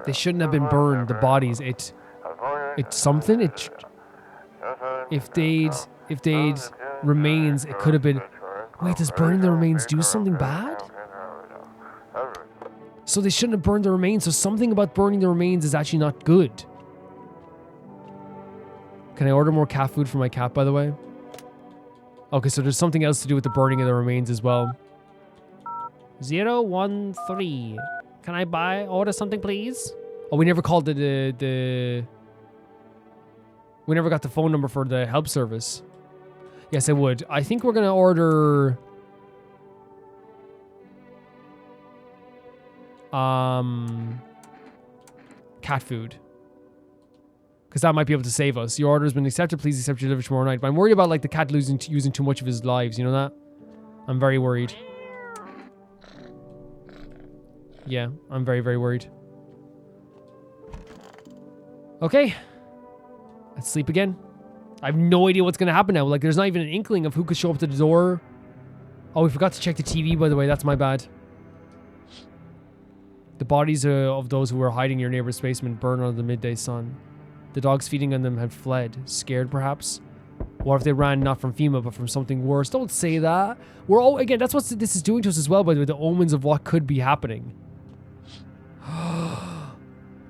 S2: They shouldn't have been burned, the bodies. It's something. If they'd remains, it could have been. Wait, does burning the remains do something bad? So they shouldn't have burned the remains. So something about burning the remains is actually not good. Can I order more cat food for my cat, by the way? Okay, so there's something else to do with the burning of the remains as well. 013. Can I order something, please? Oh, we never called the
S1: We never got the phone number for the help service. Yes, I would. I think we're going to order... cat food. Because that might be able to save us. Your order has been accepted. Please accept your delivery tomorrow night. But I'm worried about like the cat using too much of his lives. You know that? I'm very worried. Yeah, I'm very, very worried. Okay. Let's sleep again. I have no idea what's going to happen now. Like, there's not even an inkling of who could show up to the door. Oh, we forgot to check the TV, by the way. That's my bad. The bodies of those who were hiding in your neighbor's basement burned under the midday sun. The dogs feeding on them had fled, scared perhaps. What if they ran not from FEMA, but from something worse? Don't say that. We're all, again, that's what this is doing to us as well, by the way, the omens of what could be happening.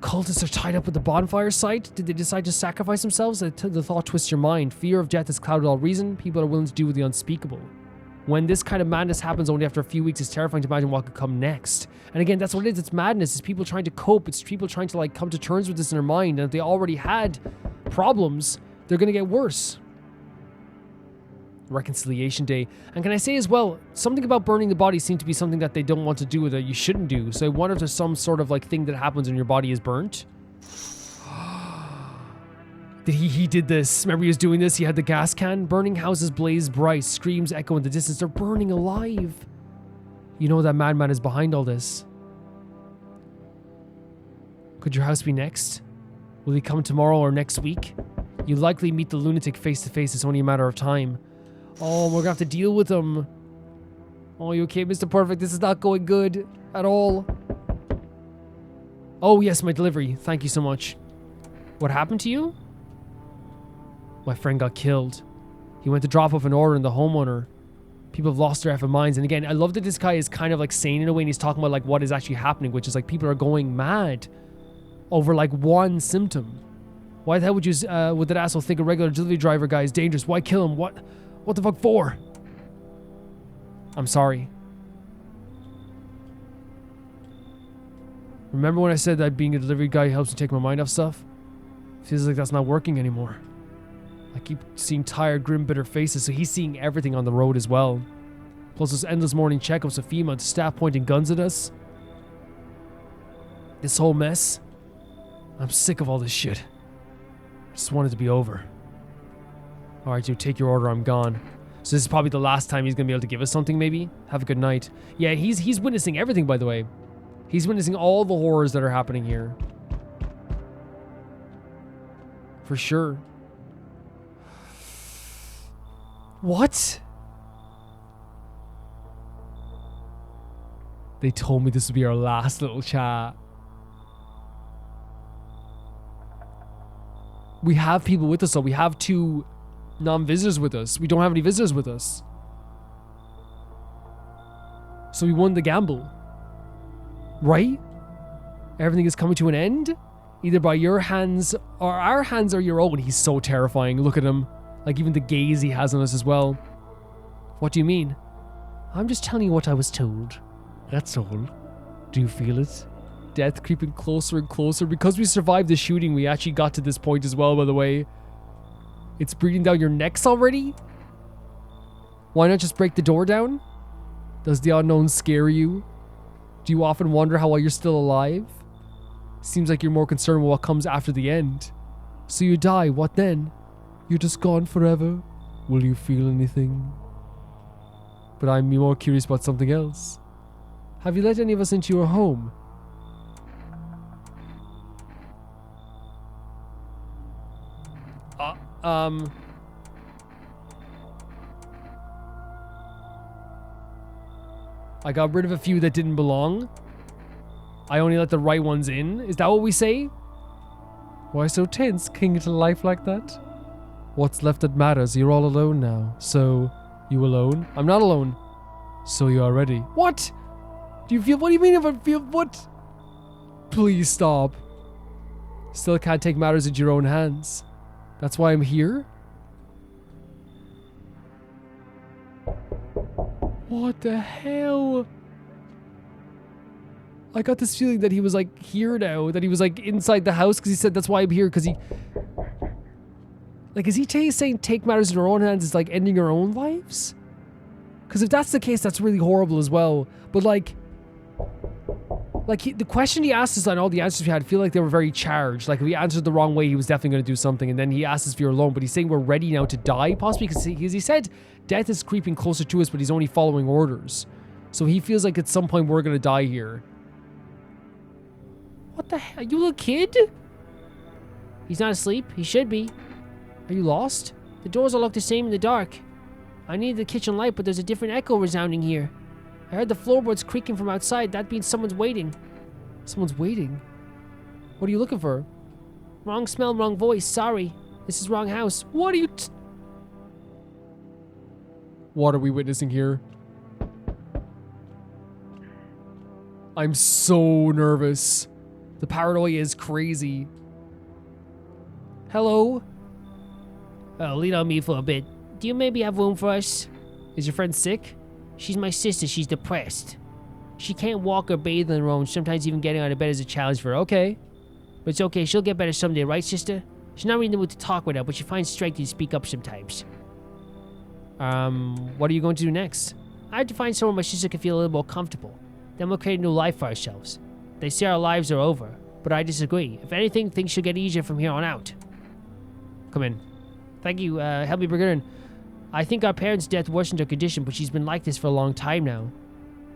S1: Cultists are tied up at the bonfire site? Did they decide to sacrifice themselves? The thought twists your mind. Fear of death has clouded all reason. People are willing to do the unspeakable. When this kind of madness happens only after a few weeks, it's terrifying to imagine what could come next. And again, that's what it is. It's madness. It's people trying to cope. It's people trying to like come to terms with this in their mind. And if they already had problems, they're going to get worse. Reconciliation Day. And can I say as well, something about burning the body seemed to be something that they don't want to do, that you shouldn't do. So I wonder if there's some sort of like thing that happens when your body is burnt. He did this. Remember he was doing this? He had the gas can. Burning houses blaze bright. Screams echo in the distance. They're burning alive. You know that madman is behind all this. Could your house be next? Will he come tomorrow or next week? You'll likely meet the lunatic face to face. It's only a matter of time. Oh, we're gonna have to deal with him. Oh, you okay, Mr. Perfect? This is not going good at all. Oh, yes, my delivery. Thank you so much. What happened to you? My friend got killed. He went to drop off an order in the homeowner. People have lost their effing minds. And again, I love that this guy is kind of like sane in a way, and he's talking about like what is actually happening, which is like people are going mad over like one symptom. Why the hell would that asshole think a regular delivery driver guy is dangerous? Why kill him? What the fuck for? I'm sorry. Remember when I said that being a delivery guy helps me take my mind off stuff? Feels like that's not working anymore. I keep seeing tired, grim, bitter faces, so he's seeing everything on the road as well. Plus those endless morning checkups of FEMA and staff pointing guns at us. This whole mess. I'm sick of all this shit. I just want it to be over. Alright, dude, take your order, I'm gone. So this is probably the last time he's gonna be able to give us something, maybe? Have a good night. Yeah, he's witnessing everything, by the way. He's witnessing all the horrors that are happening here. For sure. What? They told me this would be our last little chat. We have people with us, so we have 2 non-visitors with us. We don't have any visitors with us. So we won the gamble. Right? Everything is coming to an end? Either by your hands or our hands or your own. He's so terrifying. Look at him. Like even the gaze he has on us as well. What do you mean? I'm just telling you what I was told. That's all. Do you feel it? Death creeping closer and closer. Because we survived the shooting, we actually got to this point as well, by the way. It's breathing down your necks already? Why not just break the door down? Does the unknown scare you? Do you often wonder how you're still alive? Seems like you're more concerned with what comes after the end. So you die, what then? You're just gone forever. Will you feel anything? But I'm more curious about something else. Have you let any of us into your home? I got rid of a few that didn't belong. I only let the right ones in. Is that what we say? Why so tense, clinging to life like that? What's left that matters? You're all alone now. So, you alone? I'm not alone. So you are ready. What? Do you feel? What do you mean if I feel? What? Please stop. Still can't take matters into your own hands. That's why I'm here? What the hell? I got this feeling that he was like here now, that he was like inside the house because he said that's why I'm here, because he... Like, is he saying take matters in our own hands is like ending our own lives? Because if that's the case, that's really horrible as well. But like the question he asked us and all the answers we had feel like they were very charged. Like if we answered the wrong way, he was definitely going to do something. And then he asked us if you're alone, but he's saying we're ready now to die, possibly because he said death is creeping closer to us, but he's only following orders. So he feels like at some point we're going to die here. What the hell? You little kid? He's not asleep. He should be. Are you lost? The doors all look the same in the dark. I need the kitchen light, but there's a different echo resounding here. I heard the floorboards creaking from outside. That means someone's waiting. Someone's waiting? What are you looking for? Wrong smell, wrong voice. Sorry. This is wrong house. What are you What are we witnessing here? I'm so nervous. The paranoia is crazy. Hello?
S2: Lean on me for a bit. Do you maybe have room for us?
S1: Is your friend sick?
S2: She's my sister. She's depressed. She can't walk or bathe on her own. Sometimes even getting out of bed is a challenge for her.
S1: Okay.
S2: But it's okay. She'll get better someday, right, sister? She's not really in the mood to talk right now, but she finds strength to speak up sometimes.
S1: What are you going to do next?
S2: I have to find somewhere my sister can feel a little more comfortable. Then we'll create a new life for ourselves. They say our lives are over, but I disagree. If anything, things should get easier from here on out.
S1: Come in.
S2: Thank you. Help me bring her in. I think our parents' death worsened her condition, but she's been like this for a long time now.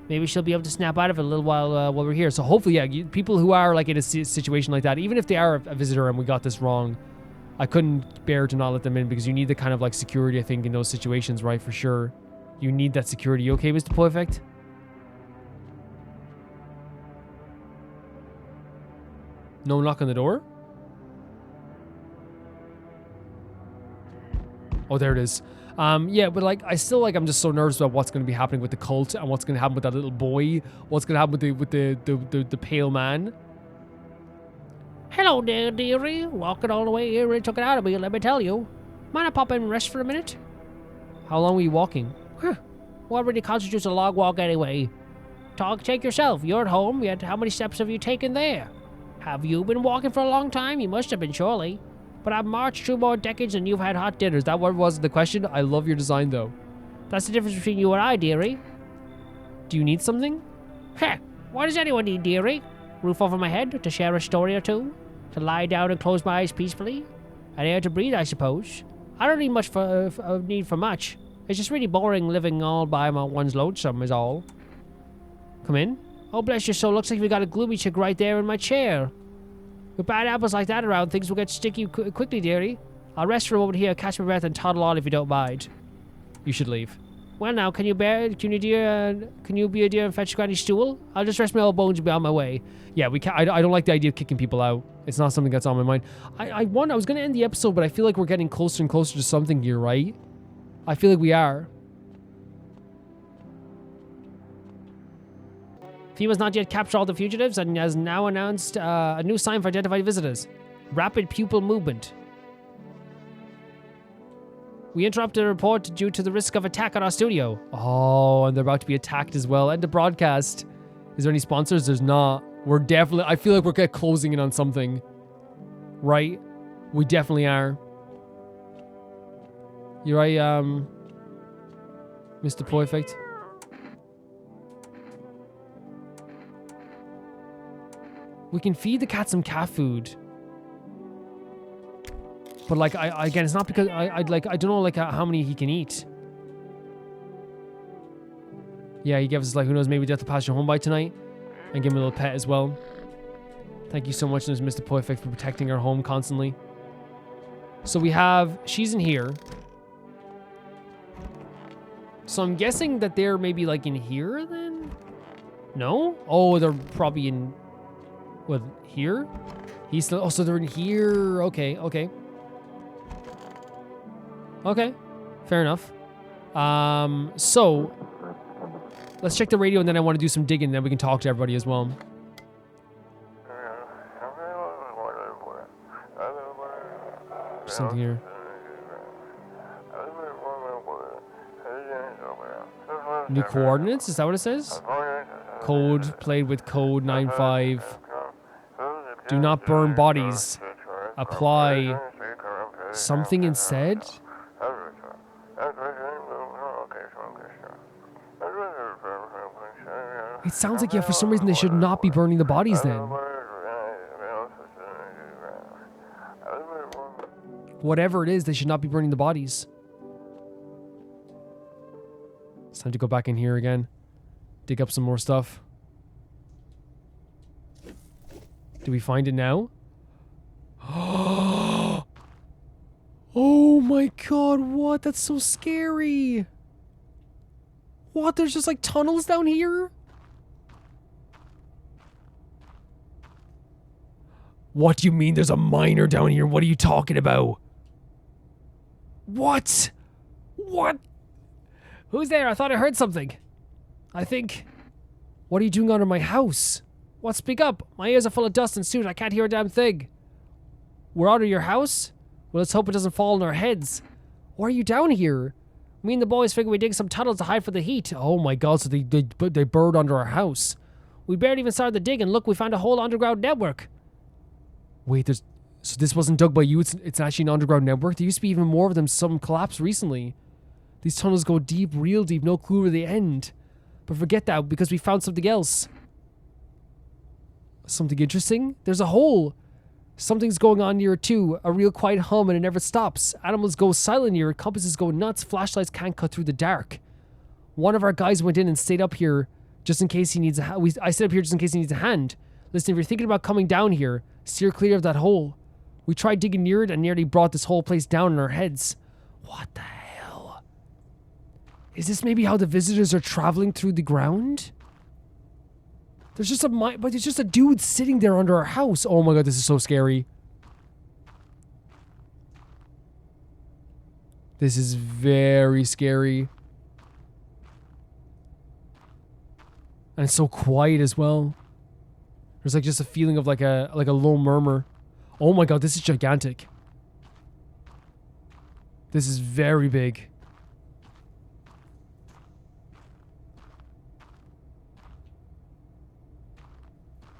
S2: Maybe she'll be able to snap out of it a little while we're here.
S1: So hopefully, yeah, people who are like in a situation like that, even if they are a visitor and we got this wrong, I couldn't bear to not let them in because you need the kind of like security, I think, in those situations, right? For sure. You need that security. You okay, Mr. Perfect? No knock on the door? Oh, there it is. Yeah, but like, I'm just so nervous about what's going to be happening with the cult and what's going to happen with that little boy. What's going to happen with the pale man.
S2: Hello there, dearie. Walking all the way here and took it out of me, let me tell you. Mind I pop in and rest for a minute?
S1: How long were you walking?
S2: What really constitutes a long walk anyway? Take yourself. You're at home, yet how many steps have you taken there? Have you been walking for a long time? You must have been, surely. But I've marched 2 more decades and you've had hot dinners.
S1: That what was the question? I love your design, though.
S2: That's the difference between you and I, dearie.
S1: Do you need something?
S2: What does anyone need, dearie? Roof over my head, to share a story or two? To lie down and close my eyes peacefully? An air to breathe, I suppose. I don't need much need for much. It's just really boring living all by one's lonesome is all.
S1: Come in.
S2: Oh, bless your soul. Looks like we got a gloomy chick right there in my chair. With bad apples like that around, things will get sticky quickly, dearie. I'll rest for a moment here, catch my breath, and toddle on if you don't mind.
S1: You should leave.
S2: Well, now, can you be a dear and fetch Granny's stool? I'll just rest my old bones and be on my way.
S1: Yeah, we can't. I don't like the idea of kicking people out. It's not something that's on my mind. I was going to end the episode, but I feel like we're getting closer and closer to something here, right? I feel like we are.
S2: FEMA's not yet captured all the fugitives and has now announced a new sign for identified visitors. Rapid pupil movement. We interrupted a report due to the risk of attack on our studio.
S1: Oh, and they're about to be attacked as well. End the broadcast. Is there any sponsors? There's not. We're definitely... I feel like we're closing in on something. Right? We definitely are. You're right, Mr. Perfect. We can feed the cat some cat food. But like, again, it's not because I don't know like how many he can eat. Yeah, he gave us like, who knows, maybe death will pass you home by tonight. And give him a little pet as well. Thank you so much, Mr. Perfect, for protecting our home constantly. So we have, she's in here. So I'm guessing that they're maybe like in here then? No? Oh, they're probably in, what, here? He's still, oh, so they're in here. Okay, okay. Okay, fair enough. So let's check the radio and then I want to do some digging and then we can talk to everybody as well. Something here. New coordinates? Is that what it says? Code played with code 95. Do not burn bodies. Apply something instead? It sounds like, yeah, for some reason they should not be burning the bodies then. Whatever it is, they should not be burning the bodies. It's time to go back in here again. Dig up some more stuff. Do we find it now? Oh my god, what? That's so scary. What? There's just like tunnels down here? What do you mean there's a miner down here? What are you talking about? What? What? Who's there? I thought I heard something. I think... What are you doing under my house? What? Speak up. My ears are full of dust and soot. I can't hear a damn thing. We're under your house? Well, let's hope it doesn't fall on our heads. Why are you down here? Me and the boys figure we dig some tunnels to hide for the heat. Oh my god, so they burrowed under our house. We barely even started the dig, and look, we found a whole underground network. Wait, so this wasn't dug by you, it's actually an underground network? There used to be even more of them, some collapsed recently. These tunnels go deep, real deep, no clue where they end. But forget that, because we found something else. Something interesting? There's a hole. Something's going on near it too. A real quiet hum and it never stops. Animals go silent near it. Compasses go nuts. Flashlights can't cut through the dark. One of our guys went in and stayed up here just in case he needs a hand. I stayed up here just in case he needs a hand. Listen, if you're thinking about coming down here, steer clear of that hole. We tried digging near it and nearly brought this whole place down on our heads. What the hell? Is this maybe how the visitors are traveling through the ground? There's just but there's just a dude sitting there under our house. Oh my god, this is so scary. This is very scary. And it's so quiet as well. There's like just a feeling of like a low murmur. Oh my god, this is gigantic. This is very big.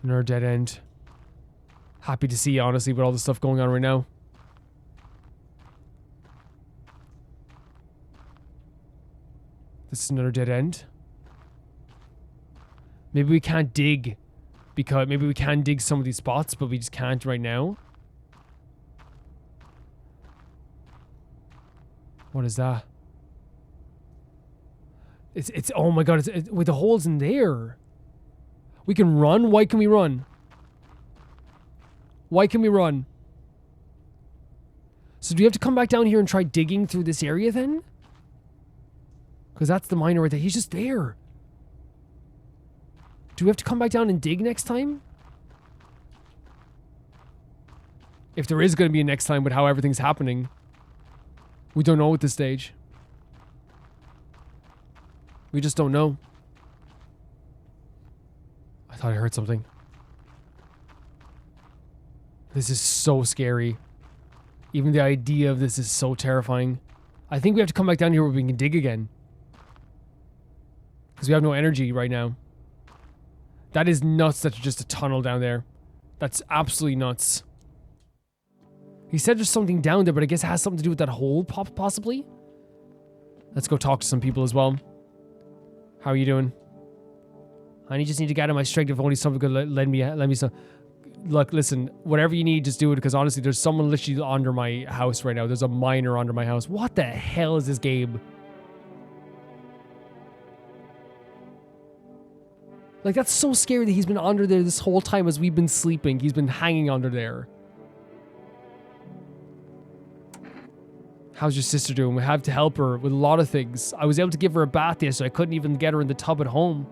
S1: Another dead end. Happy to see you, honestly, with all the stuff going on right now. This is another dead end. Maybe we can't dig because maybe we can dig some of these spots, but we just can't right now. What is that? It's oh my god, it's with the holes in there. We can run? Why can we run? Why can we run? So do we have to come back down here and try digging through this area then? Because that's the miner right there. He's just there. Do we have to come back down and dig next time? If there is going to be a next time with how everything's happening. We don't know at this stage. We just don't know. I thought I heard something. This is so scary. Even the idea of this is so terrifying. I think we have to come back down here where we can dig again. Because we have no energy right now. That is nuts that there's just a tunnel down there. That's absolutely nuts. He said there's something down there, but I guess it has something to do with that hole, possibly? Let's go talk to some people as well. How are you doing? I just need to gather my strength if only someone could lend me some... Look, listen, whatever you need, just do it, because honestly, there's someone literally under my house right now. There's a miner under my house. What the hell is this game? Like, that's so scary that he's been under there this whole time as we've been sleeping. He's been hanging under there. How's your sister doing? We have to help her with a lot of things. I was able to give her a bath yesterday. I couldn't even get her in the tub at home.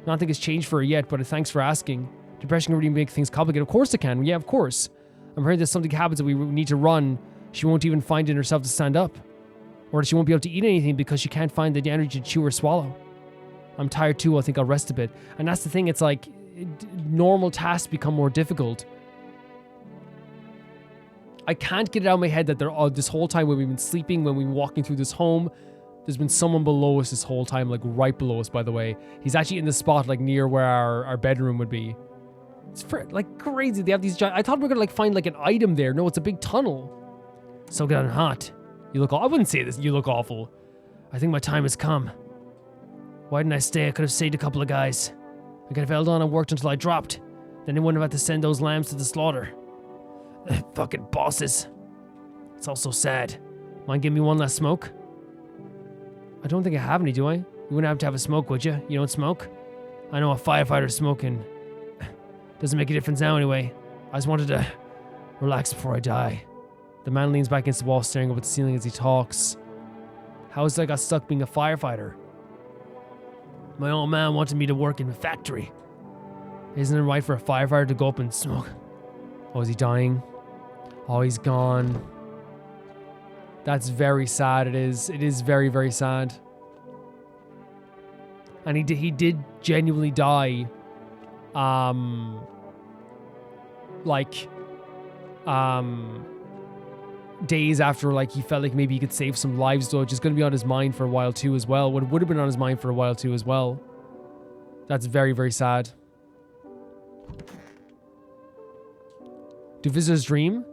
S1: Nothing has changed for her yet, but thanks for asking. Depression can really make things complicated. Of course it can. Yeah, of course. I'm afraid that something happens that we need to run. She won't even find it in herself to stand up. Or she won't be able to eat anything because she can't find the energy to chew or swallow. I'm tired too. I think I'll rest a bit. And that's the thing. It's like normal tasks become more difficult. I can't get it out of my head that this whole time when we've been sleeping, when we've been walking through this home, there's been someone below us this whole time, like right below us, by the way. He's actually in the spot like near where our bedroom would be. It's like crazy. They have these giant... I thought we were going to like find like an item there. No, it's a big tunnel. So good and hot. You look. I wouldn't say this. You look awful. I think my time has come. Why didn't I stay? I could have saved a couple of guys. I could have held on and worked until I dropped. Then they wouldn't have had to send those lambs to the slaughter. Fucking bosses. It's all so sad. Mind giving me one last smoke? I don't think I have any, do I? You wouldn't have to have a smoke, would you? You don't smoke? I know a firefighter smoking. Doesn't make a difference now anyway. I just wanted to relax before I die. The man leans back against the wall, staring up at the ceiling as he talks. How is it I got stuck being a firefighter? My old man wanted me to work in a factory. Isn't it right for a firefighter to go up and smoke? Oh, is he dying? Oh, he's gone. That's very sad, it is. It is very, very sad. And he did genuinely die. Days after, like, he felt like maybe he could save some lives, though, which is going to be on his mind for a while too as well. What would have been on his mind for a while too as well. That's very, very sad. Do visitors dream?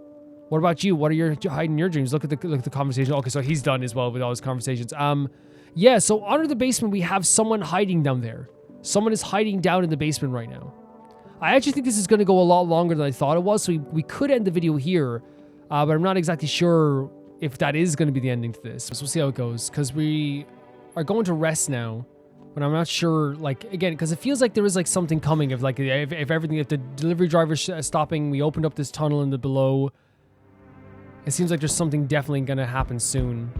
S1: What about you? What are your hiding your dreams? Look at the conversation. Okay, so he's done as well with all his conversations. Yeah, so under the basement we have someone hiding down there. Someone is hiding down in the basement right now. I actually think this is going to go a lot longer than I thought it was, so we could end the video here. But I'm not exactly sure if that is going to be the ending to this. So we'll see how it goes, because we are going to rest now. But I'm not sure, like, again, because it feels like there is, like, something coming. If everything, if the delivery driver's stopping, we opened up this tunnel in the below. It seems like there's something definitely going to happen soon.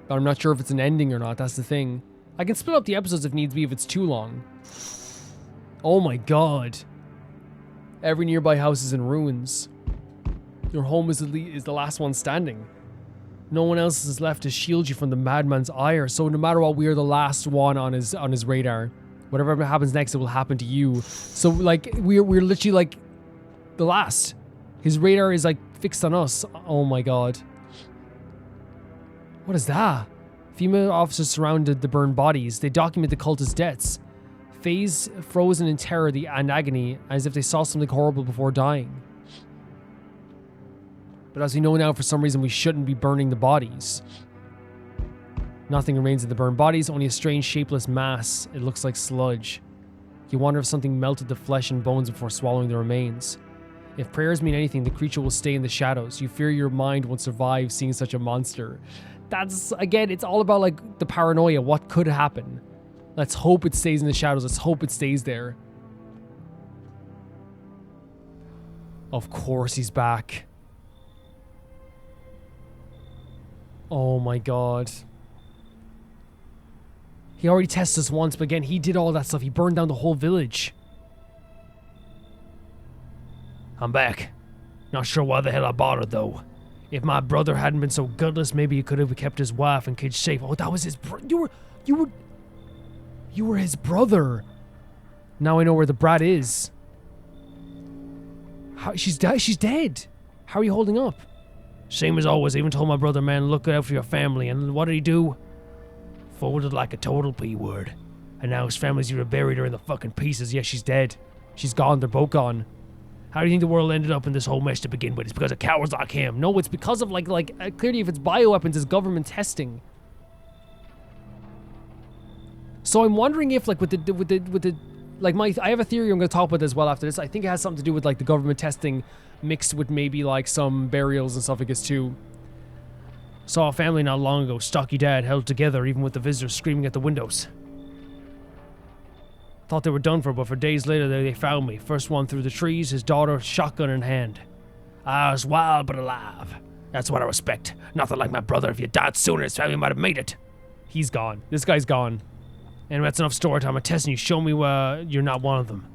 S1: But I'm not sure if it's an ending or not. That's the thing. I can split up the episodes if needs be if it's too long. Oh my god. Every nearby house is in ruins. Your home is the last one standing. No one else is left to shield you from the madman's ire. So no matter what, we are the last one on his radar. Whatever happens next, it will happen to you. So like we're literally like the last. His radar is like fixed on us. Oh my god. What is that? Female officers surrounded the burned bodies. They document the cultist deaths. Phase frozen in terror and agony, as if they saw something horrible before dying. But as we know now, for some reason, we shouldn't be burning the bodies. Nothing remains of the burned bodies, only a strange shapeless mass. It looks like sludge. You wonder if something melted the flesh and bones before swallowing the remains. If prayers mean anything, the creature will stay in the shadows. You fear your mind won't survive seeing such a monster. That's, again, it's all about, like, the paranoia. What could happen? Let's hope it stays in the shadows. Let's hope it stays there. Of course he's back. Oh my god. He already tested us once, but again, he did all that stuff. He burned down the whole village. I'm back. Not sure why the hell I bothered, though. If my brother hadn't been so gutless, maybe he could have kept his wife and kids safe. Oh, that was his You were his brother. Now I know where the brat is. She's dead. How are you holding up? Same as always. I even told my brother, man, look out for your family. And what did he do? Folded like a total P-word. And now his family's either buried or in the fucking pieces. Yeah, she's dead. She's gone. They're both gone. How do you think the world ended up in this whole mess to begin with? It's because of cowards like him. No, it's because of clearly if it's bioweapons, it's government testing. So I'm wondering if like with the I have a theory I'm going to talk about as well after this. I think it has something to do with like the government testing mixed with maybe like some burials and stuff, I guess, too. Saw a family not long ago, stocky dad held together even with the visitors screaming at the windows. Thought they were done for, but for days later they found me. First one through the trees, his daughter, shotgun in hand. I was wild but alive. That's what I respect. Nothing like my brother. If you died sooner, his family might have made it. He's gone. This guy's gone. And that's enough story time. I'm testing you. Show me you're not one of them.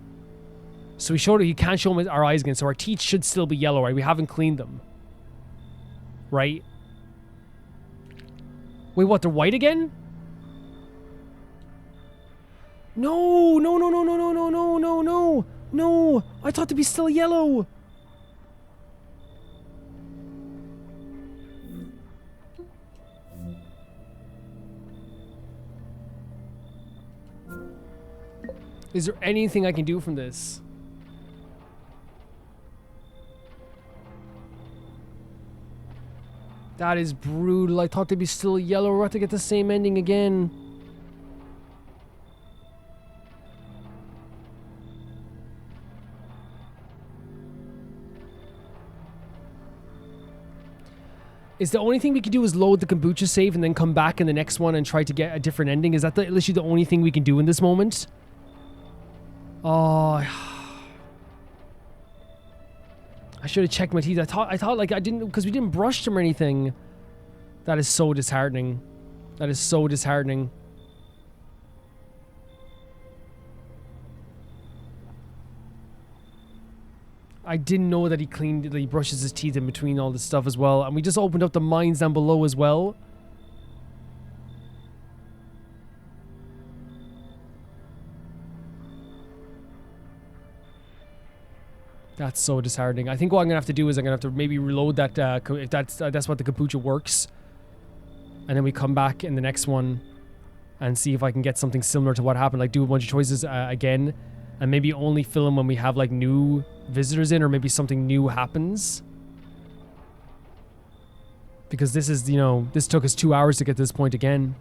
S1: So he can't show him our eyes again, so our teeth should still be yellow, right? We haven't cleaned them. Right? Wait, what? They're white again? No! No, no, no, no, no, no, no, no, no! No! I thought they'd be still yellow! Is there anything I can do from this? That is brutal. I thought they'd be still yellow. We're about to get the same ending again. Is the only thing we can do is load the kombucha save and then come back in the next one and try to get a different ending? Is that literally the only thing we can do in this moment? Oh, I should have checked my teeth. I thought like I didn't, because we didn't brush them or anything. That is so disheartening. That is so disheartening. I didn't know that he brushes his teeth in between all this stuff as well. And we just opened up the mines down below as well. That's so disheartening. I think what I'm gonna have to do is I'm gonna have to maybe reload that if that's what the kombucha works, and then we come back in the next one and see if I can get something similar to what happened. Like do a bunch of choices again, and maybe only film when we have like new visitors in, or maybe something new happens. Because this is, you know, this took us 2 hours to get to this point again.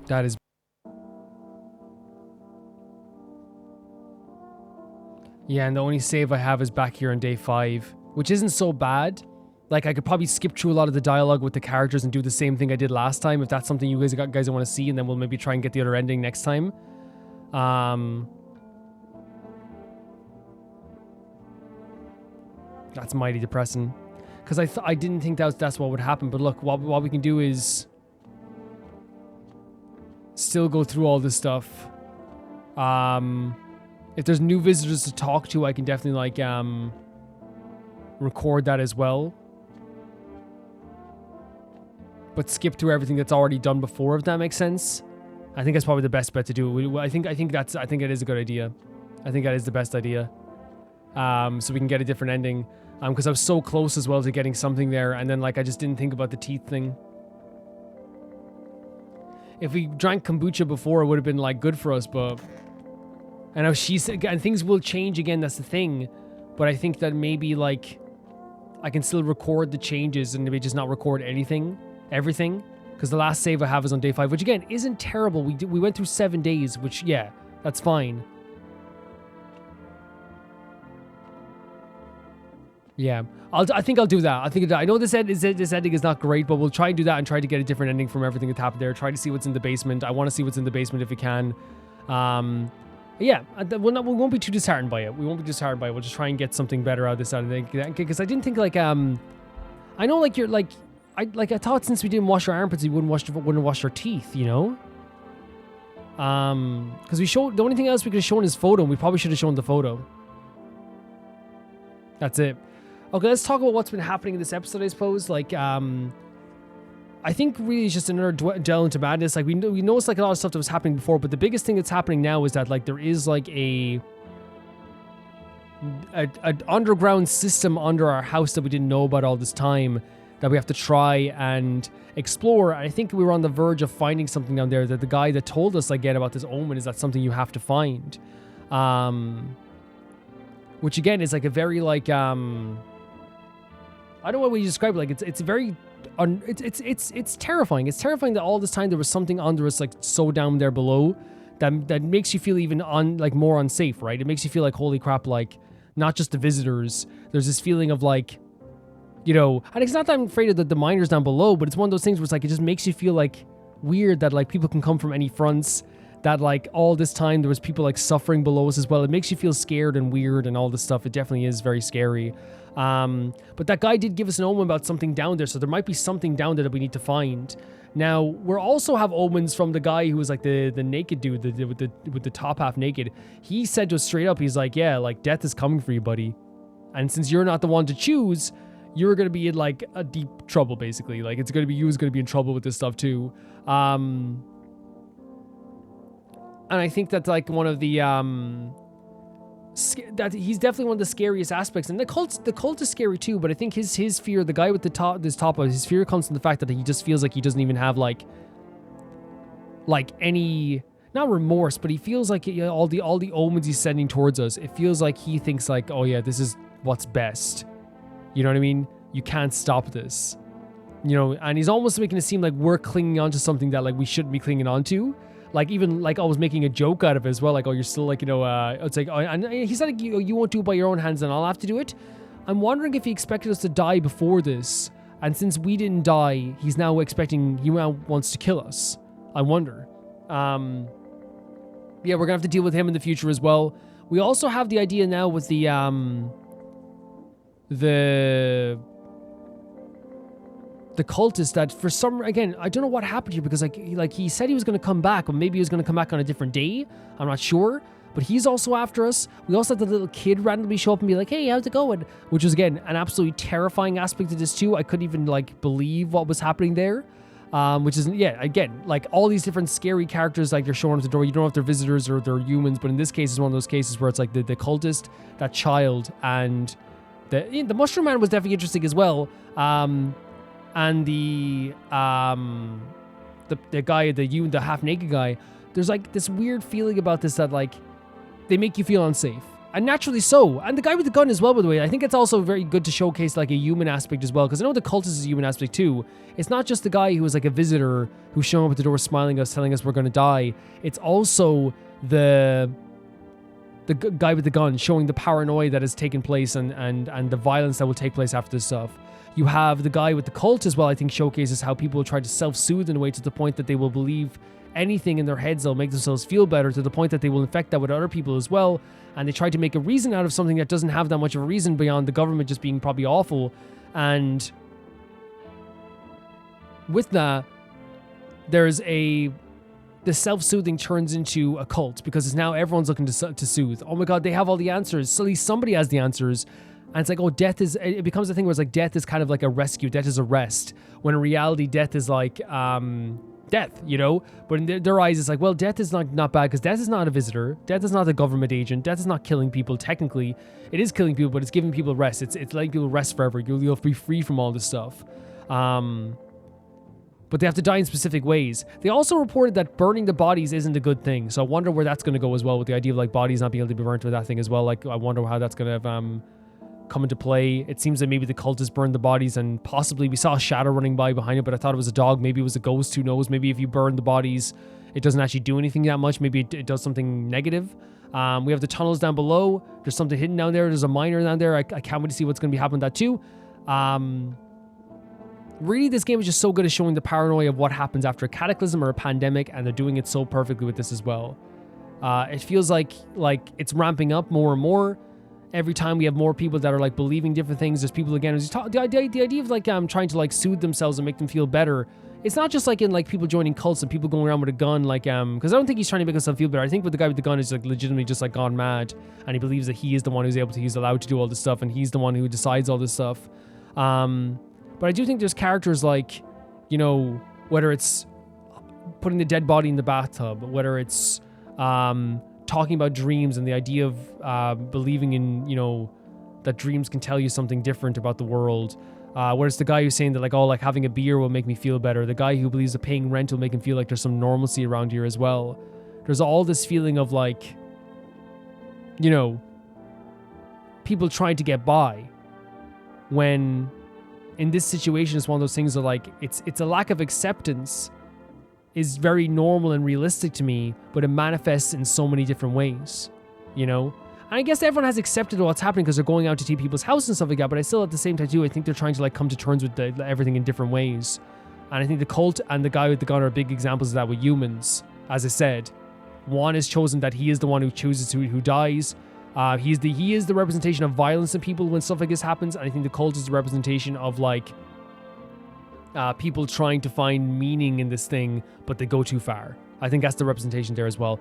S1: That is. Yeah, and the only save I have is back here on day 5, which isn't so bad. Like, I could probably skip through a lot of the dialogue with the characters and do the same thing I did last time, if that's something you guys want to see, and then we'll maybe try and get the other ending next time. That's mighty depressing. Because I didn't think that's what would happen, but look, what we can do is still go through all this stuff. If there's new visitors to talk to, I can definitely, like, record that as well. But skip through everything that's already done before, if that makes sense. I think that's probably the best bet to do. I think it is a good idea. I think that is the best idea. So we can get a different ending. Because I was so close as well to getting something there, and then, like, I just didn't think about the teeth thing. If we drank kombucha before, it would have been, like, good for us, but... I know she said, and things will change again, that's the thing. But I think that maybe, like, I can still record the changes and maybe just not record everything. Because the last save I have is on day 5, which again, isn't terrible. We went through 7 days, which, yeah, that's fine. Yeah, I think I'll do that. I know this ending is not great, but we'll try and do that and try to get a different ending from everything that happened there. Try to see what's in the basement. I want to see what's in the basement if we can. Yeah, we won't be too disheartened by it. We won't be disheartened by it. We'll just try and get something better out of this. Because I didn't think, like, I know, like, you're, like, I thought since we didn't wash our armpits, we wouldn't wash our teeth, you know? Because the only thing else we could have shown is photo, and we probably should have shown the photo. That's it. Okay, let's talk about what's been happening in this episode, I suppose. Like, I think really it's just another delve into madness. Like, we noticed, like, a lot of stuff that was happening before, but the biggest thing that's happening now is that, like, there is, like, an underground system under our house that we didn't know about all this time that we have to try and explore. I think we were on the verge of finding something down there, that the guy that told us, again, about this omen is that something you have to find. Which, again, is, like, a very, like, I don't know what we describe it, like, it's very... It's terrifying. It's terrifying that all this time there was something under us, like, so down there below that makes you feel even more unsafe, right? It makes you feel like, holy crap, like, not just the visitors. There's this feeling of, like, you know, and it's not that I'm afraid of the miners down below, but it's one of those things where it's like, it just makes you feel, like, weird that, like, people can come from any fronts, that, like, all this time there was people, like, suffering below us as well. It makes you feel scared and weird and all this stuff. It definitely is very scary. But that guy did give us an omen about something down there, so there might be something down there that we need to find. Now, we also have omens from the guy who was, like, the naked dude, with the top half naked. He said to us straight up, he's like, yeah, like, death is coming for you, buddy. And since you're not the one to choose, you're going to be in, like, a deep trouble, basically. Like, it's going to be you who's going to be in trouble with this stuff, too. And I think that's, like, one of the, that he's definitely one of the scariest aspects. And the cult is scary, too, but I think his fear, the guy with his fear comes from the fact that he just feels like he doesn't even have, like any, not remorse, but he feels like, you know, all the omens he's sending towards us, it feels like he thinks, like, oh yeah, this is what's best. You know what I mean? You can't stop this. You know, and he's almost making it seem like we're clinging on to something that like we shouldn't be clinging on to. Like even like I was making a joke out of it as well. Like, oh, you're still like, you know, it's like, and he said like, you won't do it by your own hands, and I'll have to do it. I'm wondering if he expected us to die before this, and since we didn't die, he's now wants to kill us. I wonder. Yeah, we're gonna have to deal with him in the future as well. We also have the idea now with the cultist that for some, again, I don't know what happened here, because like he said he was going to come back, but maybe he was going to come back on a different day. I'm not sure, but he's also after us. We also had the little kid randomly show up and be like, hey, how's it going? Which was, again, an absolutely terrifying aspect of this too. I couldn't even like believe what was happening there. Which is, yeah, again, like all these different scary characters, like they're showing up at the door. You don't know if they're visitors or they're humans, but in this case, it's one of those cases where it's like the cultist, that child, and the Mushroom Man was definitely interesting as well. And the guy, the half naked guy, there's like this weird feeling about this that like they make you feel unsafe, and naturally so. And the guy with the gun as well, by the way, I think it's also very good to showcase like a human aspect as well, because I know the cultist is a human aspect too. It's not just the guy who was like a visitor who's showing up at the door smiling at us, telling us we're going to die. It's also the guy with the gun showing the paranoia that has taken place and the violence that will take place after this stuff. You have the guy with the cult as well, I think showcases how people try to self-soothe in a way to the point that they will believe anything in their heads that'll make themselves feel better, to the point that they will infect that with other people as well. And they try to make a reason out of something that doesn't have that much of a reason beyond the government just being probably awful. And with that, there's the self-soothing turns into a cult, because it's now everyone's looking to soothe. Oh my god, they have all the answers. So at least somebody has the answers. And it's like, oh, it becomes a thing where it's like death is kind of like a rescue. Death is a rest. When in reality, death is like death, you know? But in their eyes, it's like, well, death is not bad, because death is not a visitor. Death is not a government agent. Death is not killing people. Technically, it is killing people, but it's giving people rest. It's letting people rest forever. You'll be free from all this stuff. But they have to die in specific ways. They also reported that burning the bodies isn't a good thing. So I wonder where that's going to go as well, with the idea of like bodies not being able to be burnt with that thing as well. Like, I wonder how that's going to come into play. It seems that maybe the cultists burned the bodies, and possibly we saw a shadow running by behind it, but I thought it was a dog. Maybe it was a ghost. Who knows? Maybe if you burn the bodies, it doesn't actually do anything that much. Maybe it does something negative. We have the tunnels down below. There's something hidden down there. There's a miner down there. I can't wait to see what's going to be happening with that too. Really, this game is just so good at showing the paranoia of what happens after a cataclysm or a pandemic, and they're doing it so perfectly with this as well. It feels like it's ramping up more and more. Every time we have more people that are like believing different things. There's people again. The idea of like trying to like soothe themselves and make them feel better. It's not just like in like people joining cults and people going around with a gun, like because I don't think he's trying to make himself feel better. I think with the guy with the gun is like legitimately just like gone mad, and he believes that he is the one he's allowed to do all this stuff, and he's the one who decides all this stuff. But I do think there's characters like, you know, whether it's putting the dead body in the bathtub, whether it's talking about dreams and the idea of believing in, you know, that dreams can tell you something different about the world. Whereas the guy who's saying that like, oh, like having a beer will make me feel better. The guy who believes that paying rent will make him feel like there's some normalcy around here as well. There's all this feeling of like, you know, people trying to get by, when in this situation it's one of those things that like it's a lack of acceptance is very normal and realistic to me, but it manifests in so many different ways, you know? And I guess everyone has accepted what's happening because they're going out to see people's houses and stuff like that, but I still at the same time too, I think they're trying to like come to terms with everything in different ways. And I think the cult and the guy with the gun are big examples of that with humans. As I said, one is chosen that he is the one who chooses who dies. He is the representation of violence in people when stuff like this happens. And I think the cult is the representation of like people trying to find meaning in this thing, but they go too far. I think that's the representation there as well.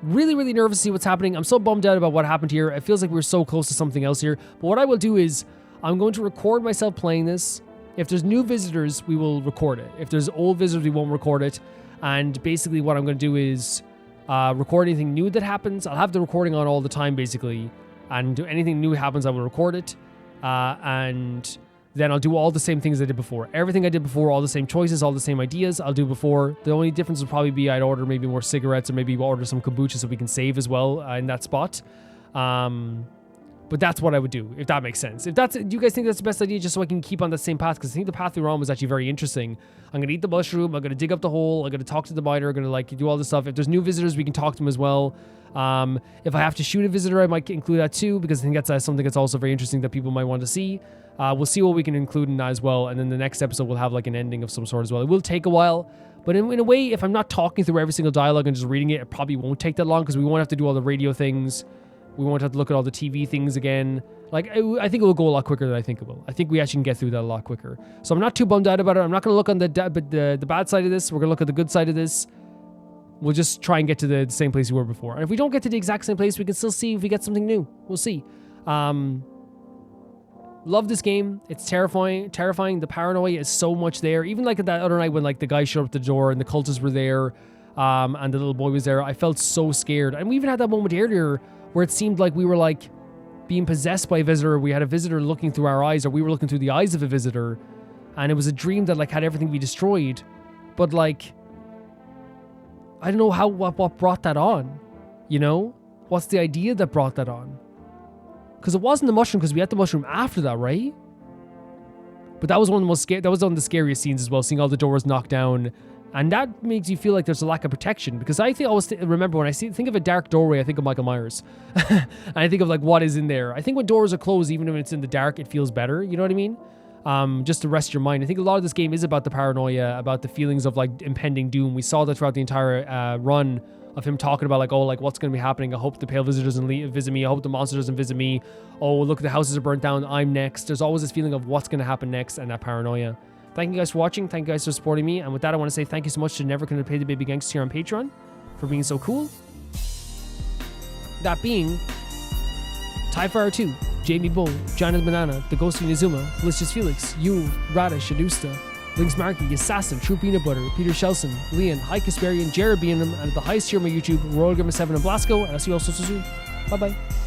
S1: Really, really nervous to see what's happening. I'm so bummed out about what happened here. It feels like we're so close to something else here. But what I will do is I'm going to record myself playing this. If there's new visitors, we will record it. If there's old visitors, we won't record it. And basically what I'm going to do is record anything new that happens. I'll have the recording on all the time, basically. And anything new happens, I will record it. And then I'll do all the same things I did before. Everything I did before, all the same choices, all the same ideas, I'll do before. The only difference would probably be I'd order maybe more cigarettes, or maybe order some kombucha so we can save as well in that spot. But But that's what I would do, if that makes sense. Do you guys think that's the best idea, just so I can keep on the same path? Because I think the path we were on was actually very interesting. I'm going to eat the mushroom. I'm going to dig up the hole. I'm going to talk to the miner. I'm going to like do all this stuff. If there's new visitors, we can talk to them as well. If I have to shoot a visitor, I might include that too, because I think that's something that's also very interesting that people might want to see. We'll see what we can include in that as well. And then the next episode will have like an ending of some sort as well. It will take a while. But in a way, if I'm not talking through every single dialogue and just reading it, it probably won't take that long, because we won't have to do all the radio things. We won't have to look at all the TV things again. Like, I think it will go a lot quicker than I think it will. I think we actually can get through that a lot quicker. So I'm not too bummed out about it. I'm not going to look on the bad side of this. We're going to look at the good side of this. We'll just try and get to the same place we were before. And if we don't get to the exact same place, we can still see if we get something new. We'll see. Love this game. It's terrifying. The paranoia is so much there. Even like that other night when like the guy showed up at the door and the cultists were there, and the little boy was there, I felt so scared. And we even had that moment earlier where it seemed like we were like being possessed by a visitor. We had a visitor looking through our eyes, or we were looking through the eyes of a visitor, and it was a dream that like had everything be destroyed. But like, I don't know what brought that on, you know? What's the idea that brought that on? Because it wasn't the mushroom, because we had the mushroom after that, right? But that was one of the most that was one of the scariest scenes as well, seeing all the doors knocked down. And that makes you feel like there's a lack of protection, because I remember when I think of a dark doorway, I think of Michael Myers. And I think of like what is in there. I think when doors are closed, even if it's in the dark, it feels better. You know what I mean? Just to rest your mind. I think a lot of this game is about the paranoia, about the feelings of like impending doom. We saw that throughout the entire run of him talking about like, oh, like what's going to be happening. I hope the pale visitor doesn't visit me. I hope the monster doesn't visit me. Oh, look, the houses are burnt down. I'm next. There's always this feeling of what's going to happen next, and that paranoia. Thank you guys for watching. Thank you guys for supporting me. And with that, I want to say thank you so much to Never Gonna Pay the Baby Gangster here on Patreon for being so cool. That being Tyfire 2, Jamie Bull, Jonathan Banana, The Ghost of Inazuma, Felicius Felix, Yule, Radish, Adusta, Links Markey, Assassin, True Peanut Butter, Peter Shelson, Leon, High Kasparian, Jared Beanham, and at the highest tier of my YouTube, Royal Gamer 7 and Blasco. And I'll see you all so soon. Bye bye.